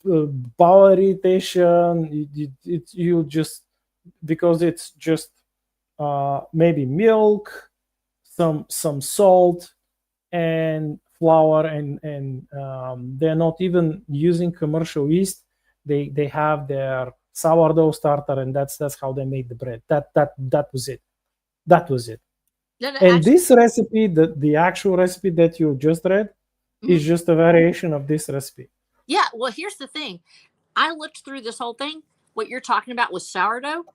Speaker 2: bowel irritation. You just, because it's just maybe milk, some salt and flour, and they're not even using commercial yeast. They have their sourdough starter, and that's how they make the bread. That was it. That was it.
Speaker 3: No,
Speaker 2: and
Speaker 3: actually,
Speaker 2: this recipe, the actual recipe that you just read, is just a variation of this recipe.
Speaker 3: Yeah, well, here's the thing. I looked through this whole thing. What you're talking about with sourdough,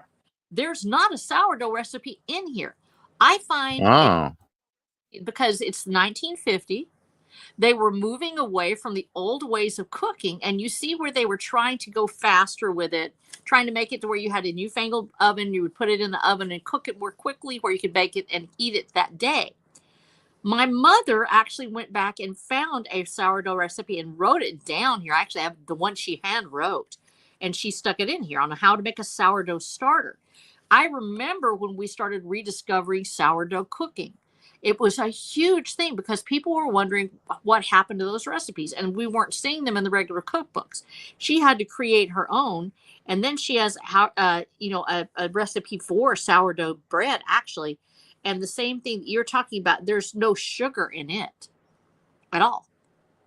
Speaker 3: there's not a sourdough recipe in here. I find because it's 1950, They were moving away from the old ways of cooking, and you see where they were trying to go faster with it, trying to make it to where you had a newfangled oven. You would put it in the oven and cook it more quickly, where you could bake it and eat it that day. My mother actually went back and found a sourdough recipe and wrote it down here. I actually have the one she hand wrote, and she stuck it in here on how to make a sourdough starter. I remember when we started rediscovering sourdough cooking. It was a huge thing because people were wondering what happened to those recipes, and we weren't seeing them in the regular cookbooks. She had to create her own, and then she has a recipe for sourdough bread actually, and the same thing that you're talking about. There's no sugar in it at all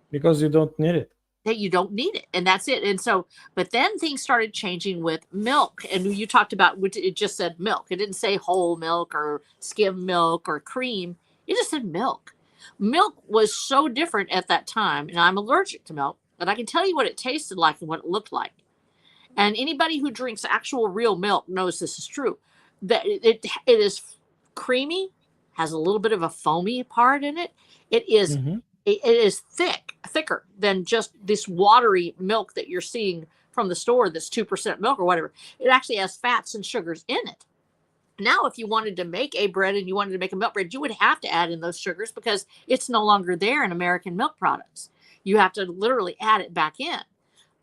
Speaker 2: because you don't need it.
Speaker 3: That you don't need it, and that's it. And so, but then things started changing with milk, and you talked about, it just said milk. It didn't say whole milk or skim milk or cream. It just said milk. Milk was so different at that time, and I'm allergic to milk, but I can tell you what it tasted like and what it looked like. And anybody who drinks actual real milk knows this is true. That it is creamy, has a little bit of a foamy part in it. It is it is thicker than just this watery milk that you're seeing from the store. This 2% milk or whatever. It actually has fats and sugars in it. Now, if you wanted to make a bread and you wanted to make a milk bread, you would have to add in those sugars because it's no longer there in American milk products. You have to literally add it back in.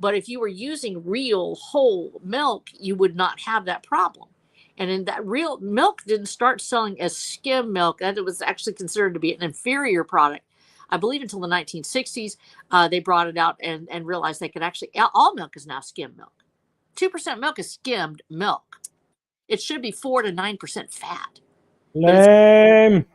Speaker 3: But if you were using real whole milk, you would not have that problem. And in that, real milk didn't start selling as skim milk. That was actually considered to be an inferior product. I believe until the 1960s, they brought it out and realized they could actually, all milk is now skim milk. 2% milk is skimmed milk. It should be 4 to 9% fat.
Speaker 2: Lame.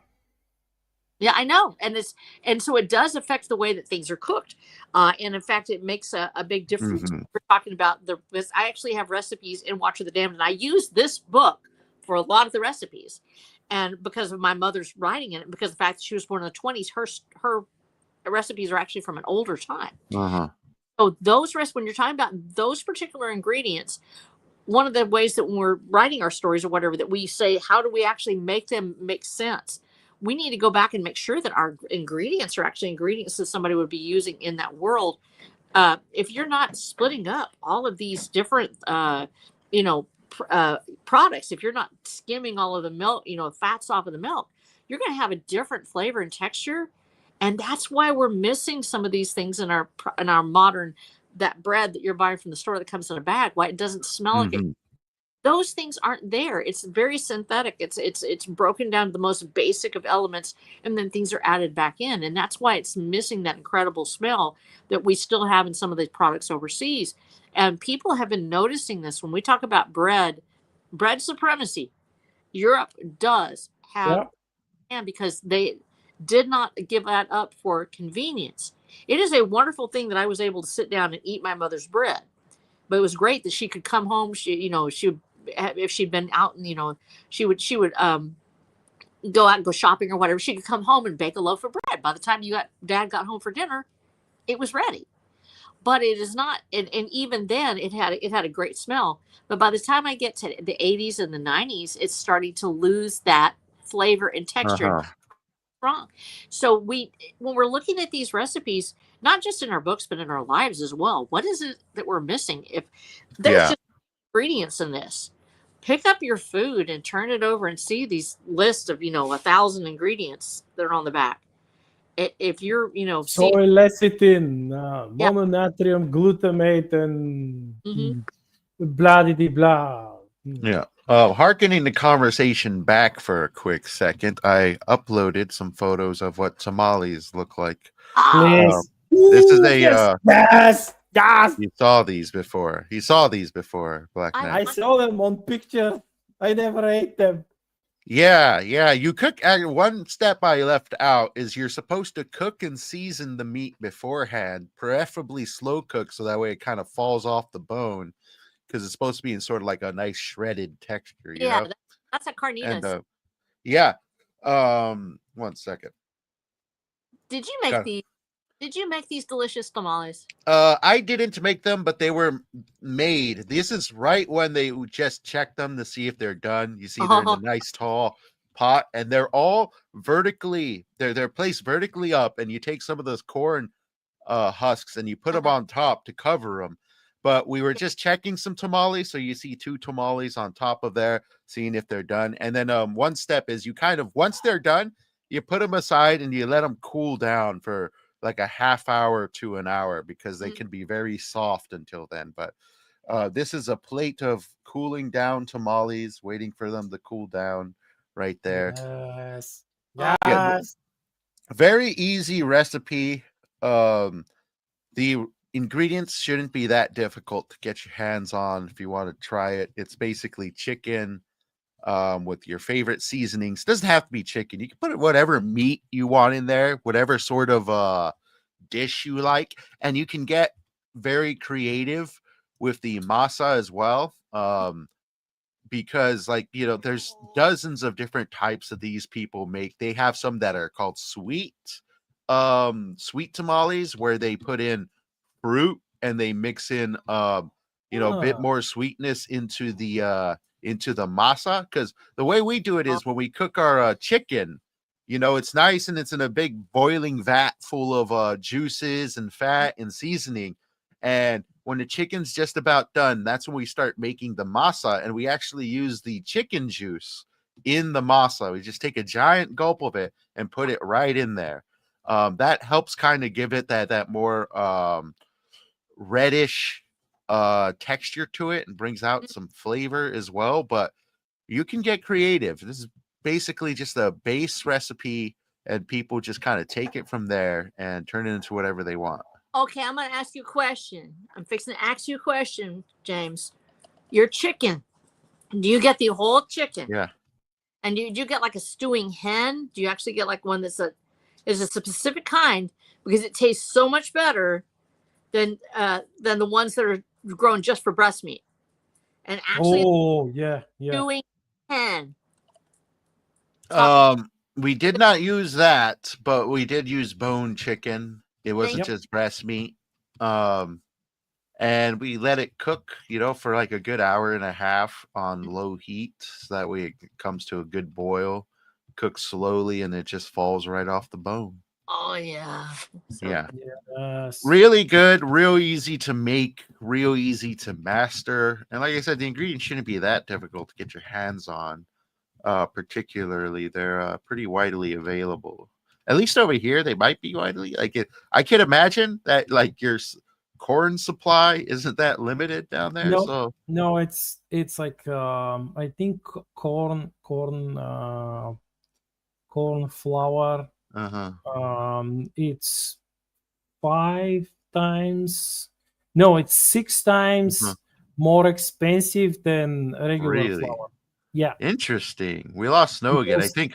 Speaker 3: Yeah, I know. And so it does affect the way that things are cooked. And in fact, it makes a big difference. We're talking about this. I actually have recipes in Watch of the Damned, and I use this book for a lot of the recipes. And because of my mother's writing in it, because of the fact that she was born in the 20s, her recipes are actually from an older time. So those when you're talking about those particular ingredients, one of the ways that when we're writing our stories or whatever, that we say, how do we actually make them make sense? We need to go back and make sure that our ingredients are actually ingredients that somebody would be using in that world. If you're not splitting up all of these different, products, if you're not skimming all of the milk, fats off of the milk, you're going to have a different flavor and texture. And that's why we're missing some of these things in our modern, that bread that you're buying from the store that comes in a bag, why it doesn't smell like it. Those things aren't there. It's very synthetic. It's broken down to the most basic of elements, and then things are added back in. And that's why it's missing that incredible smell that we still have in some of these products overseas. And people have been noticing this when we talk about bread supremacy. Europe does have, and because they did not give that up for convenience. It is a wonderful thing that I was able to sit down and eat my mother's bread. But it was great that she could come home. She would, if she'd been out and, she would go out and go shopping or whatever. She could come home and bake a loaf of bread. By the time Dad got home for dinner, it was ready. But it is not, and even then it had a great smell. But by the time I get to the 80s and the 90s, it's starting to lose that flavor and texture. Wrong. So when we're looking at these recipes, not just in our books, but in our lives as well, what is it that we're missing? If there's just ingredients in this, pick up your food and turn it over and see these lists of, 1,000 ingredients that are on the back. If you're,
Speaker 2: soy lecithin, mononatrium glutamate, and blah de blah.
Speaker 1: Yeah. Hearkening the conversation back for a quick second, I uploaded some photos of what tamales look like. This is a
Speaker 2: yes.
Speaker 1: You saw these before. Black Knight.
Speaker 2: I saw them on picture. I never ate them.
Speaker 1: Yeah. You cook. One step I left out is you're supposed to cook and season the meat beforehand, preferably slow cook, so that way it kind of falls off the bone. Because it's supposed to be in sort of like a nice shredded texture.
Speaker 3: That's a carnitas.
Speaker 1: And, 1 second.
Speaker 3: Did you make these? Did you make these delicious tamales?
Speaker 1: I didn't make them, but they were made. This is right when they just check them to see if they're done. You see, they're in a nice tall pot, and they're all vertically. They're placed vertically up, and you take some of those corn husks and you put them on top to cover them. But we were just checking some tamales, so you see 2 tamales on top of there, seeing if they're done. And then one step is you kind of, once they're done, you put them aside and you let them cool down for like a half hour to an hour, because they can be very soft until then. But this is a plate of cooling down tamales, waiting for them to cool down right there.
Speaker 2: Yes.
Speaker 3: Oh.
Speaker 2: Yes.
Speaker 1: Very easy recipe. The ingredients shouldn't be that difficult to get your hands on if you want to try it. It's basically chicken with your favorite seasonings. Doesn't have to be chicken. You can put whatever meat you want in there, whatever sort of dish you like, and you can get very creative with the masa as well. Because, like, you know, there's dozens of different types of these people make. They have some that are called sweet tamales, where they put in fruit and they mix in a bit more sweetness into the masa. Because the way we do it is when we cook our chicken, you know, it's nice and it's in a big boiling vat full of juices and fat and seasoning. And when the chicken's just about done, that's when we start making the masa, and we actually use the chicken juice in the masa. We just take a giant gulp of it and put it right in there. That helps kind of give it that more reddish texture to it, and brings out some flavor as well. But you can get creative. This is basically just a base recipe, and people just kind of take it from there and turn it into whatever they want.
Speaker 3: Okay, I'm going to ask you a question. I'm fixing to ask you a question, James. Your chicken, do you get the whole chicken?
Speaker 1: Yeah.
Speaker 3: And do you get like a stewing hen? Do you actually get like one is a specific kind, because it tastes so much better than the ones that are grown just for breast meat? And actually, stewing hen.
Speaker 1: We did not use that, but we did use bone chicken. It wasn't just breast meat. And we let it cook, you know, for like a good hour and a half on low heat, so that way it comes to a good boil, cooks slowly, and it just falls right off the bone.
Speaker 3: Oh yeah.
Speaker 2: Yes.
Speaker 1: Really good, real easy to make, real easy to master. And like I said, the ingredients shouldn't be that difficult to get your hands on. Particularly, they're pretty widely available. At least over here, they might be widely. I can imagine that like your corn supply isn't that limited down there.
Speaker 2: No, it's like I think corn flour. It's 5 times. No, it's 6 times more expensive than regular flour. Yeah.
Speaker 1: Interesting. We lost Snow again. I think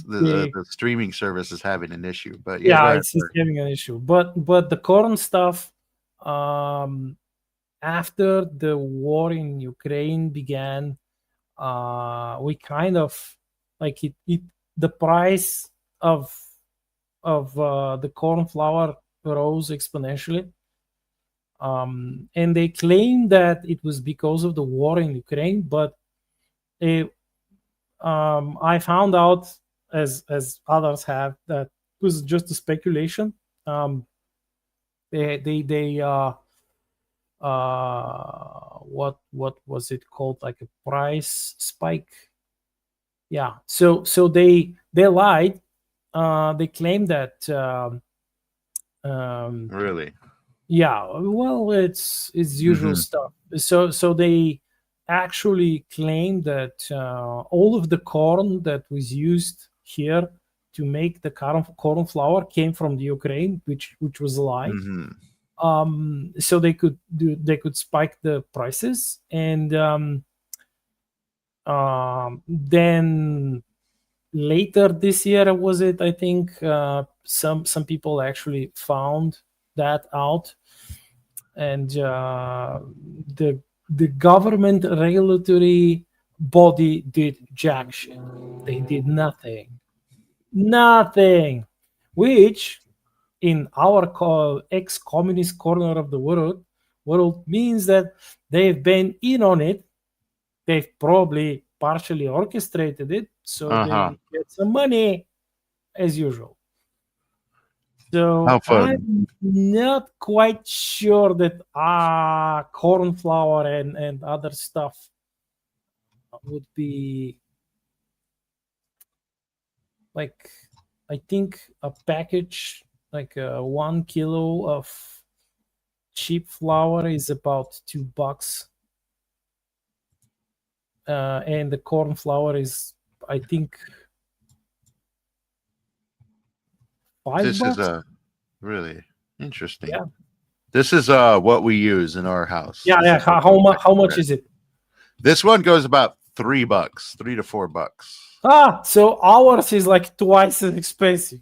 Speaker 1: the streaming service is having an issue, but
Speaker 2: it's having an issue. But the corn stuff, after the war in Ukraine began, we kind of like it the price of the corn flour rose exponentially. And they claim that it was because of the war in Ukraine, but I found out, as others have, that it was just a speculation. What was it called? Like a price spike? Yeah. So they lied. They claimed that.
Speaker 1: Really?
Speaker 2: Yeah. Well, it's usual stuff. So they actually claimed that all of the corn that was used here to make the corn flour came from the Ukraine, which was a lie. So they could spike the prices, and then later this year, was it? I think some people actually found that out, and the government regulatory body did jack shit. They did nothing, which in our ex-communist corner of the world means that they've been in on it. They've probably partially orchestrated it, so
Speaker 1: Uh-huh.
Speaker 2: they get some money as usual. So
Speaker 1: How fun.
Speaker 2: I'm not quite sure that corn flour and other stuff would be like, I think a package like 1 kilo of cheap flour is about $2, and the corn flour is, I think,
Speaker 1: This
Speaker 2: $5.
Speaker 1: is really interesting.
Speaker 2: Yeah.
Speaker 1: This is what we use in our house.
Speaker 2: Yeah,
Speaker 1: This
Speaker 2: yeah.
Speaker 1: is what
Speaker 2: How
Speaker 1: we
Speaker 2: much? How much
Speaker 1: bread.
Speaker 2: is it?
Speaker 1: This one goes about $3, $3 to $4.
Speaker 2: So ours is like twice as expensive.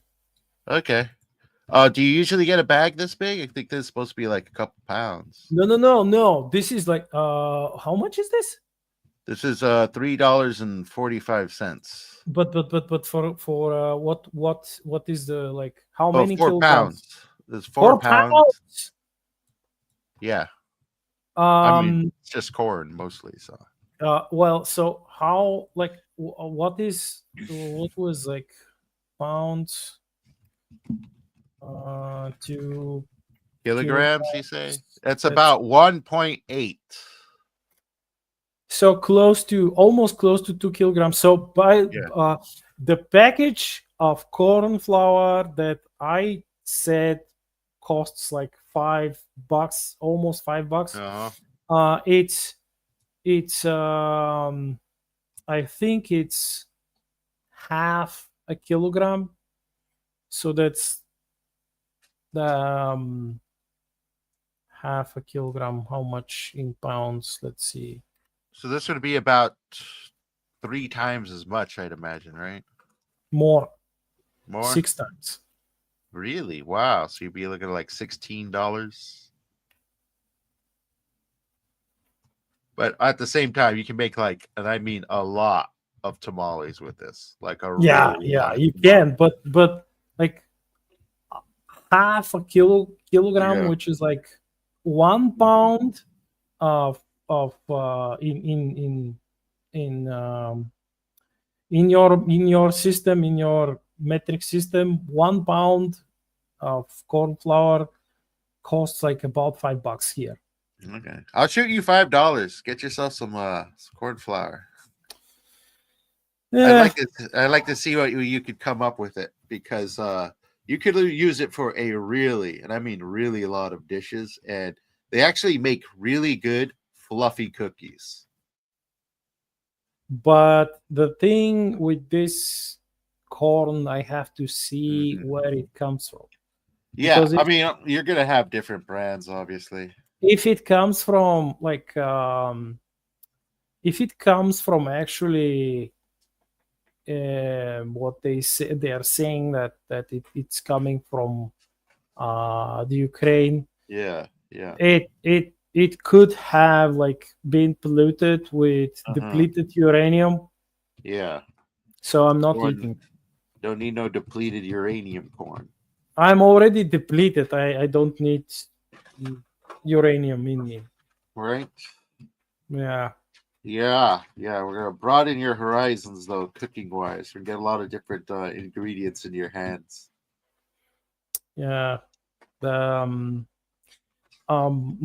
Speaker 1: Okay. Do you usually get a bag this big? I think this is supposed to be like a couple pounds.
Speaker 2: No. This is like how much is this?
Speaker 1: This is $3.45.
Speaker 2: But for what is the, like, how
Speaker 1: Oh,
Speaker 2: many
Speaker 1: 4
Speaker 2: kilograms?
Speaker 1: pounds. There's 4 pounds. Yeah. I mean, it's just corn mostly. So
Speaker 2: Well, so how, like, what was like pounds to
Speaker 1: kilograms, you say? That's
Speaker 2: That's-
Speaker 1: about 1.8.
Speaker 2: so almost close to 2 kilograms. So by the package of corn flour that I said costs like $5, almost $5.
Speaker 1: Uh-huh.
Speaker 2: It's I think it's half a kilogram. So that's the half a kilogram. How much in pounds? Let's see.
Speaker 1: So this would be about 3 times as much, I'd imagine, right?
Speaker 2: More.
Speaker 1: 6
Speaker 2: times.
Speaker 1: Really? Wow. So you'd be looking at like $16. But at the same time, you can make like, and I mean a lot of tamales with this. Like a
Speaker 2: Yeah,
Speaker 1: really lot of
Speaker 2: you
Speaker 1: tamales.
Speaker 2: can, but like half a kilogram,
Speaker 1: Yeah.
Speaker 2: which is like 1 pound of in your system, in your metric system, 1 pound of corn flour costs like about $5 here.
Speaker 1: Okay. I'll shoot you $5. Get yourself some corn flour.
Speaker 2: Yeah,
Speaker 1: I'd like to see what you could come up with it, because you could use it for a really, and I mean really, a lot of dishes, and they actually make really good fluffy cookies.
Speaker 2: but the thing with this corn, I have to see where it comes from.
Speaker 1: Yeah,
Speaker 2: Because
Speaker 1: I mean, you're gonna have different brands, obviously.
Speaker 2: If it comes from like if it comes from actually what they say, they are saying that it's coming from the Ukraine.
Speaker 1: Yeah.
Speaker 2: It could have like been polluted with depleted uranium.
Speaker 1: Yeah.
Speaker 2: So I'm not eating.
Speaker 1: Don't need no depleted uranium corn.
Speaker 2: I'm already depleted. I don't need uranium in me.
Speaker 1: Right?
Speaker 2: Yeah.
Speaker 1: We're gonna broaden your horizons, though, cooking wise. We get a lot of different ingredients in your hands.
Speaker 2: Yeah.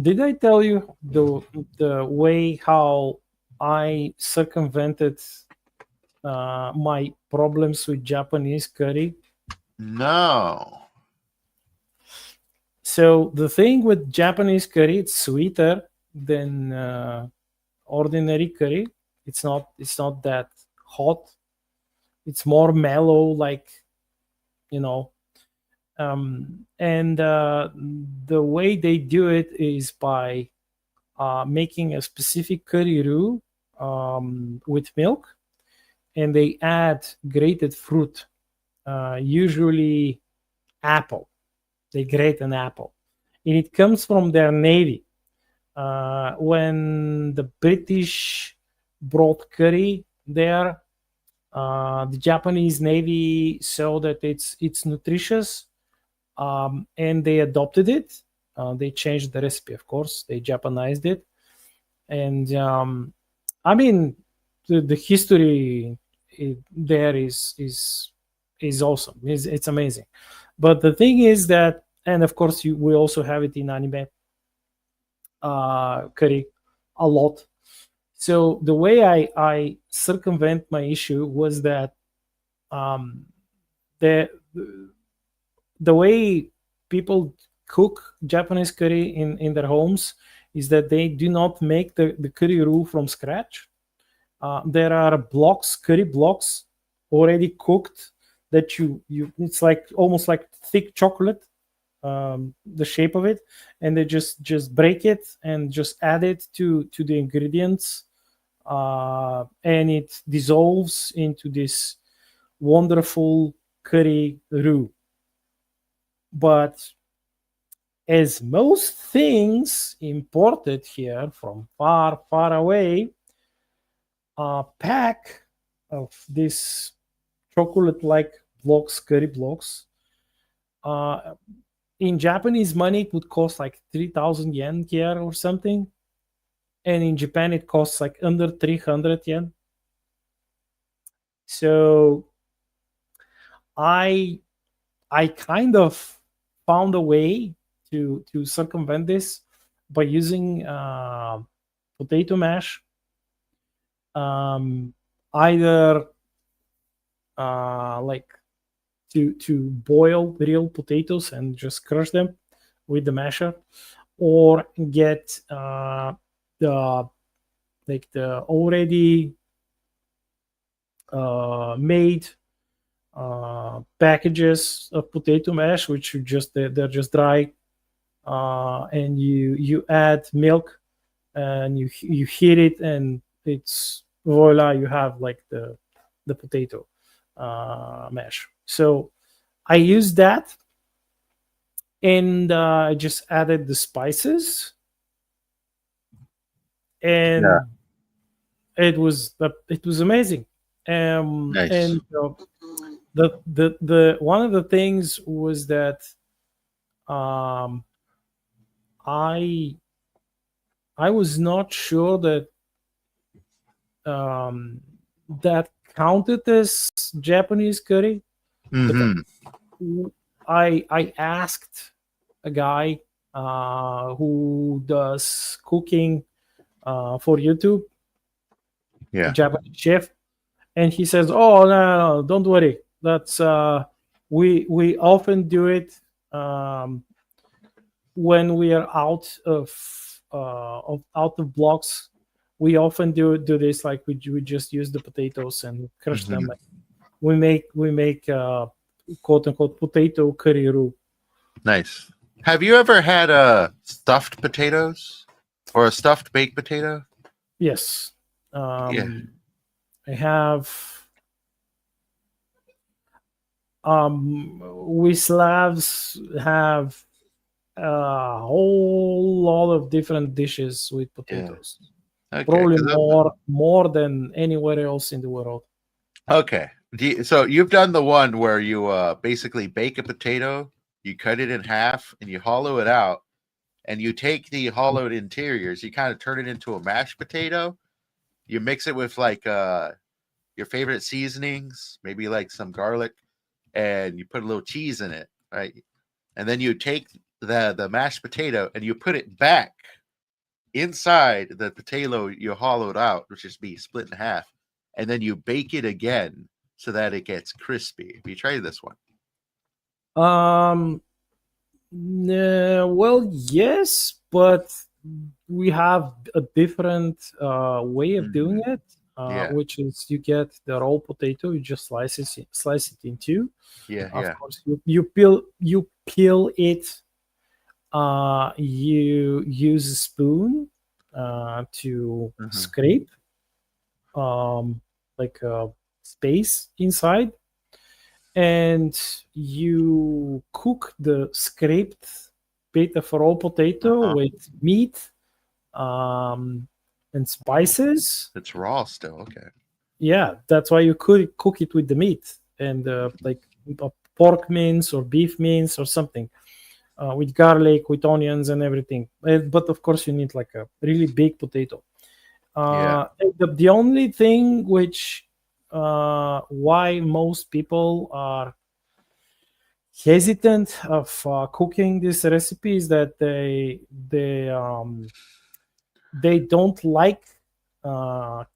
Speaker 2: Did I tell you the way how I circumvented my problems with Japanese curry?
Speaker 1: No.
Speaker 2: So the thing with Japanese curry, it's sweeter than ordinary curry. It's not that hot. It's more mellow, like, and the way they do it is by making a specific curry roux with milk, and they add grated fruit, usually apple. They grate an apple, and it comes from their navy. When the British brought curry there, the Japanese navy saw that it's nutritious, and they adopted it. They changed the recipe, of course. They Japanized it, and I mean, the history there is awesome. It's amazing. But the thing is that, and of course we also have it in anime curry a lot. So the way I circumvent my issue was that the way people cook Japanese curry in their homes is that they do not make the curry roux from scratch. There are curry blocks already cooked that you it's like almost like thick chocolate, the shape of it, and they just break it and just add it to the ingredients, and it dissolves into this wonderful curry roux. But as most things imported here from far away, a pack of these chocolate-like blocks, curry blocks, in Japanese money it would cost like 3,000 yen here or something, and in Japan it costs like under 300 yen. So I kind of found a way to circumvent this by using potato mash, either like to boil real potatoes and just crush them with the masher, or get the already made packages of potato mash, which they're just dry, and you add milk and you heat it, and it's voila, you have like the potato mash. So I used that, and I just added the spices, and it was amazing.
Speaker 1: Nice.
Speaker 2: And the one of the things was that I was not sure that that counted as Japanese curry.
Speaker 1: Mhm.
Speaker 2: I asked a guy who does cooking for YouTube,
Speaker 1: Yeah.
Speaker 2: a Japanese chef, and he says, "Oh no, don't worry. That's we often do it when we are out of blocks. We often do this, like we just use the potatoes and crush them. We make quote unquote potato curry roux."
Speaker 1: Nice. Have you ever had stuffed potatoes or a stuffed baked potato?
Speaker 2: Yes.
Speaker 1: Yeah.
Speaker 2: I have. We Slavs have a whole lot of different dishes with potatoes.
Speaker 1: Okay.
Speaker 2: Probably more than anywhere else in the world.
Speaker 1: Okay. So you've done the one where you basically bake a potato, you cut it in half, and you hollow it out, and you take the hollowed interiors, you kind of turn it into a mashed potato. You mix it with like your favorite seasonings, maybe like some garlic, and you put a little cheese in it, right? And then you take the mashed potato and you put it back inside the potato you hollowed out, which is be split in half, and then you bake it again so that it gets crispy. Have you tried this one?
Speaker 2: Well, yes, but we have a different way of doing it, which is you get the raw potato, you just slice it in two. Of course, you peel it. You use a spoon to scrape like a space inside, and you cook the scraped bit of raw potato with meat and spices.
Speaker 1: It's raw still. Okay.
Speaker 2: Yeah, that's why you could cook it with the meat and like pork mince or beef mince or something, with garlic, with onions and everything. But of course, you need like a really big potato. The only thing which why most people are hesitant of cooking this recipe is that they don't like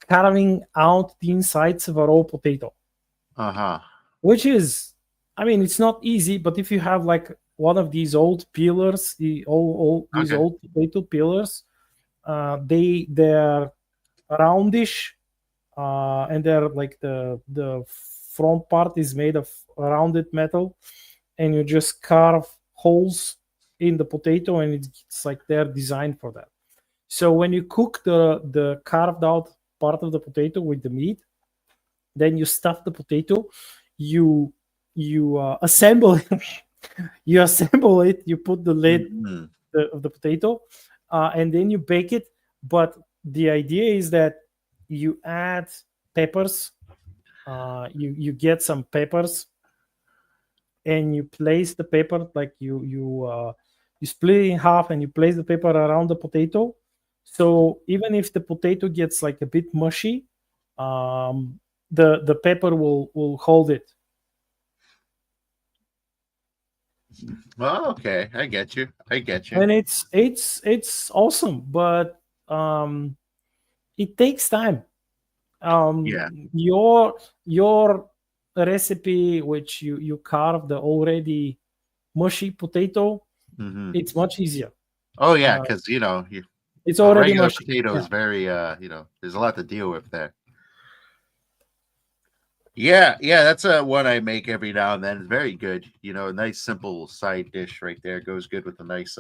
Speaker 2: carving out the insides of a raw potato, which is, I mean, it's not easy, but if you have like one of these old peelers, these old potato peelers, they're roundish, and they're like the front part is made of rounded metal, and you just carve holes in the potato, and it's like they're designed for that. So when you cook the carved out part of the potato with the meat, then you stuff the potato, you assemble it, you put the lid of the potato, and then you bake it. But the idea is that you add peppers, you get some peppers, and you place the pepper, like you split it in half, and you place the pepper around the potato. So even if the potato gets like a bit mushy, the pepper will hold it.
Speaker 1: Well, okay, I get you.
Speaker 2: And it's awesome, but it takes time. Your recipe, which you carve the already mushy potato, it's much easier.
Speaker 1: Oh yeah, because
Speaker 2: it's already
Speaker 1: regular
Speaker 2: mushy.
Speaker 1: potato is very there's a lot to deal with there. Yeah, that's one I make every now and then. It's very good. A nice simple side dish right there goes good with a nice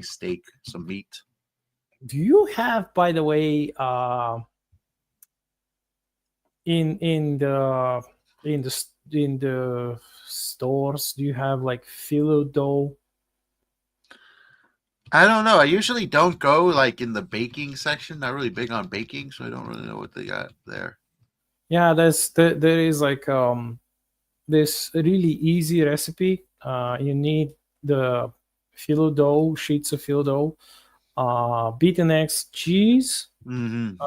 Speaker 1: steak, some meat.
Speaker 2: Do you have, by the way, in the stores, do you have like phyllo dough?
Speaker 1: I don't know. I usually don't go like in the baking section. Not really big on baking, so I don't really know what they got there.
Speaker 2: Yeah, there is like this really easy recipe. You need the phyllo dough, sheets of phyllo dough, beaten eggs, cheese, and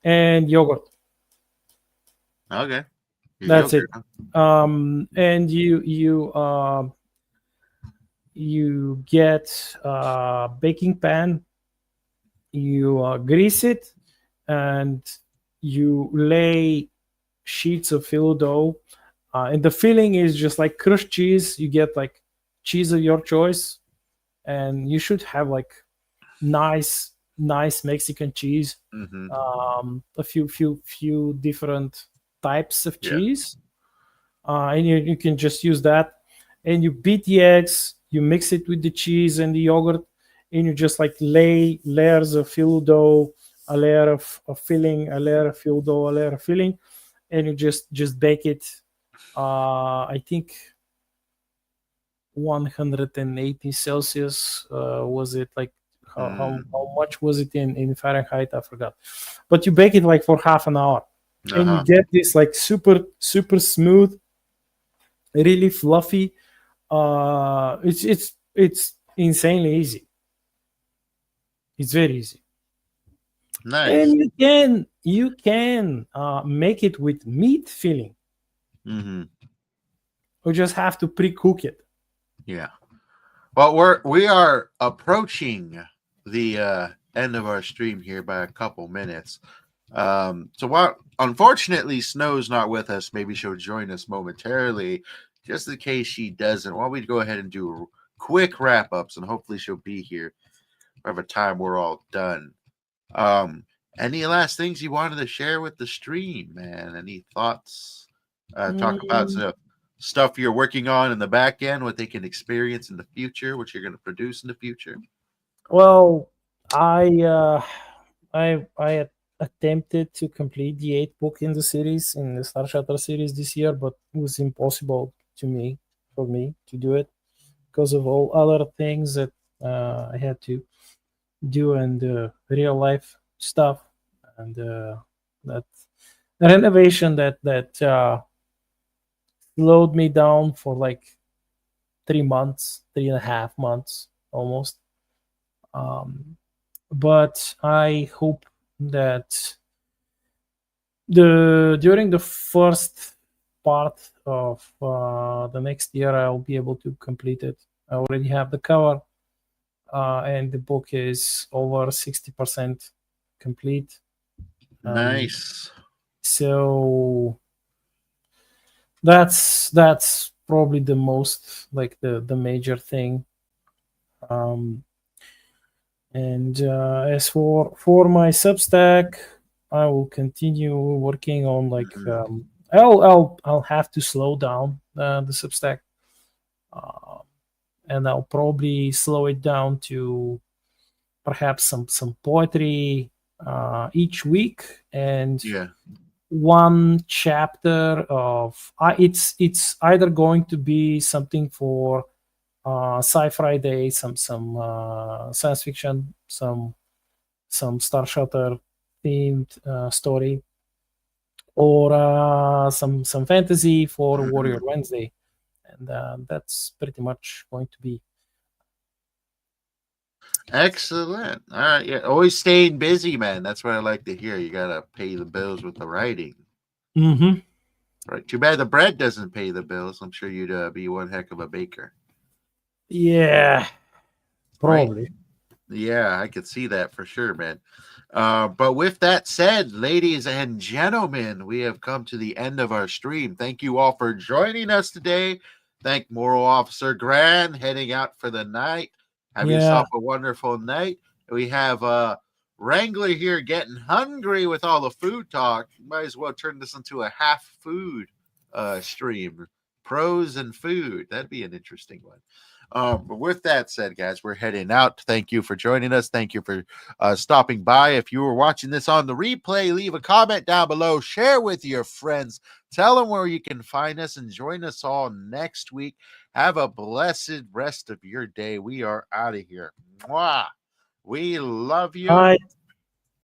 Speaker 2: yogurt.
Speaker 1: Okay.
Speaker 2: That's it. And you get a baking pan, you grease it, and you lay sheets of phyllo dough, and the filling is just like crushed cheese. You get like cheese of your choice, and you should have like nice Mexican cheese, a few different types of cheese, and you can just use that, and you beat the eggs, you mix it with the cheese and the yogurt, and you just like lay layers of phyllo dough, a layer of filling, a layer of phyllo dough, a layer of filling, and you just bake it. I think 180 Celsius was it, like how much was it in Fahrenheit? I forgot. But you bake it like for half an hour, and you get this like super smooth, really fluffy. It's insanely easy. It's very easy.
Speaker 1: Nice.
Speaker 2: And you can make it with meat filling. You just have to pre-cook it.
Speaker 1: Yeah. Well, we are approaching the end of our stream here by a couple minutes. So while unfortunately Snow's not with us, maybe she'll join us momentarily. Just in case she doesn't, why don't we go ahead and do quick wrap-ups, and hopefully she'll be here by the time we're all done. Any last things you wanted to share with the stream, man? Any thoughts? Talk about stuff you're working on in the back end, what they can experience in the future, what you're going to produce in the future.
Speaker 2: Well, I attempted to complete the 8th book in the series, in the Star Shattered series this year, but it was impossible for me to do it because of all other things that I had to do, and real life stuff, and that renovation that slowed me down for like 3.5 months almost. But I hope that during the first part of the next year, I'll be able to complete it. I already have the cover, and the book is over 60% complete.
Speaker 1: Nice.
Speaker 2: So that's probably the most, like, the major thing. And as for my Substack, I will continue working on, like, I'll have to slow down the Substack, and I'll probably slow it down to perhaps some poetry each week, and
Speaker 1: Yeah.
Speaker 2: one chapter of it's either going to be something for Sci-Friday, some science fiction, some Star Shutter themed story, or some fantasy for Warrior Wednesday, and that's pretty much going to be.
Speaker 1: Excellent. All right. Yeah. Always staying busy, man. That's what I like to hear. You gotta pay the bills with the writing.
Speaker 2: Mm-hmm.
Speaker 1: Right. Too bad the bread doesn't pay the bills. I'm sure you'd be one heck of a baker.
Speaker 2: Yeah, probably.
Speaker 1: Right? Yeah, I could see that for sure, man. But with that said, ladies and gentlemen, we have come to the end of our stream. Thank you all for joining us today. Thank Moral Officer Gran heading out for the night. Have yourself a wonderful night. We have Wrangler here getting hungry with all the food talk. Might as well turn this into a half food stream. Pros and food. That'd be an interesting one. But with that said, guys, we're heading out. Thank you for joining us. Thank you for stopping by. If you were watching this on the replay, leave a comment down below. Share with your friends. Tell them where you can find us, and join us all next week. Have a blessed rest of your day. We are out of here. Mwah. We love you.
Speaker 2: Bye.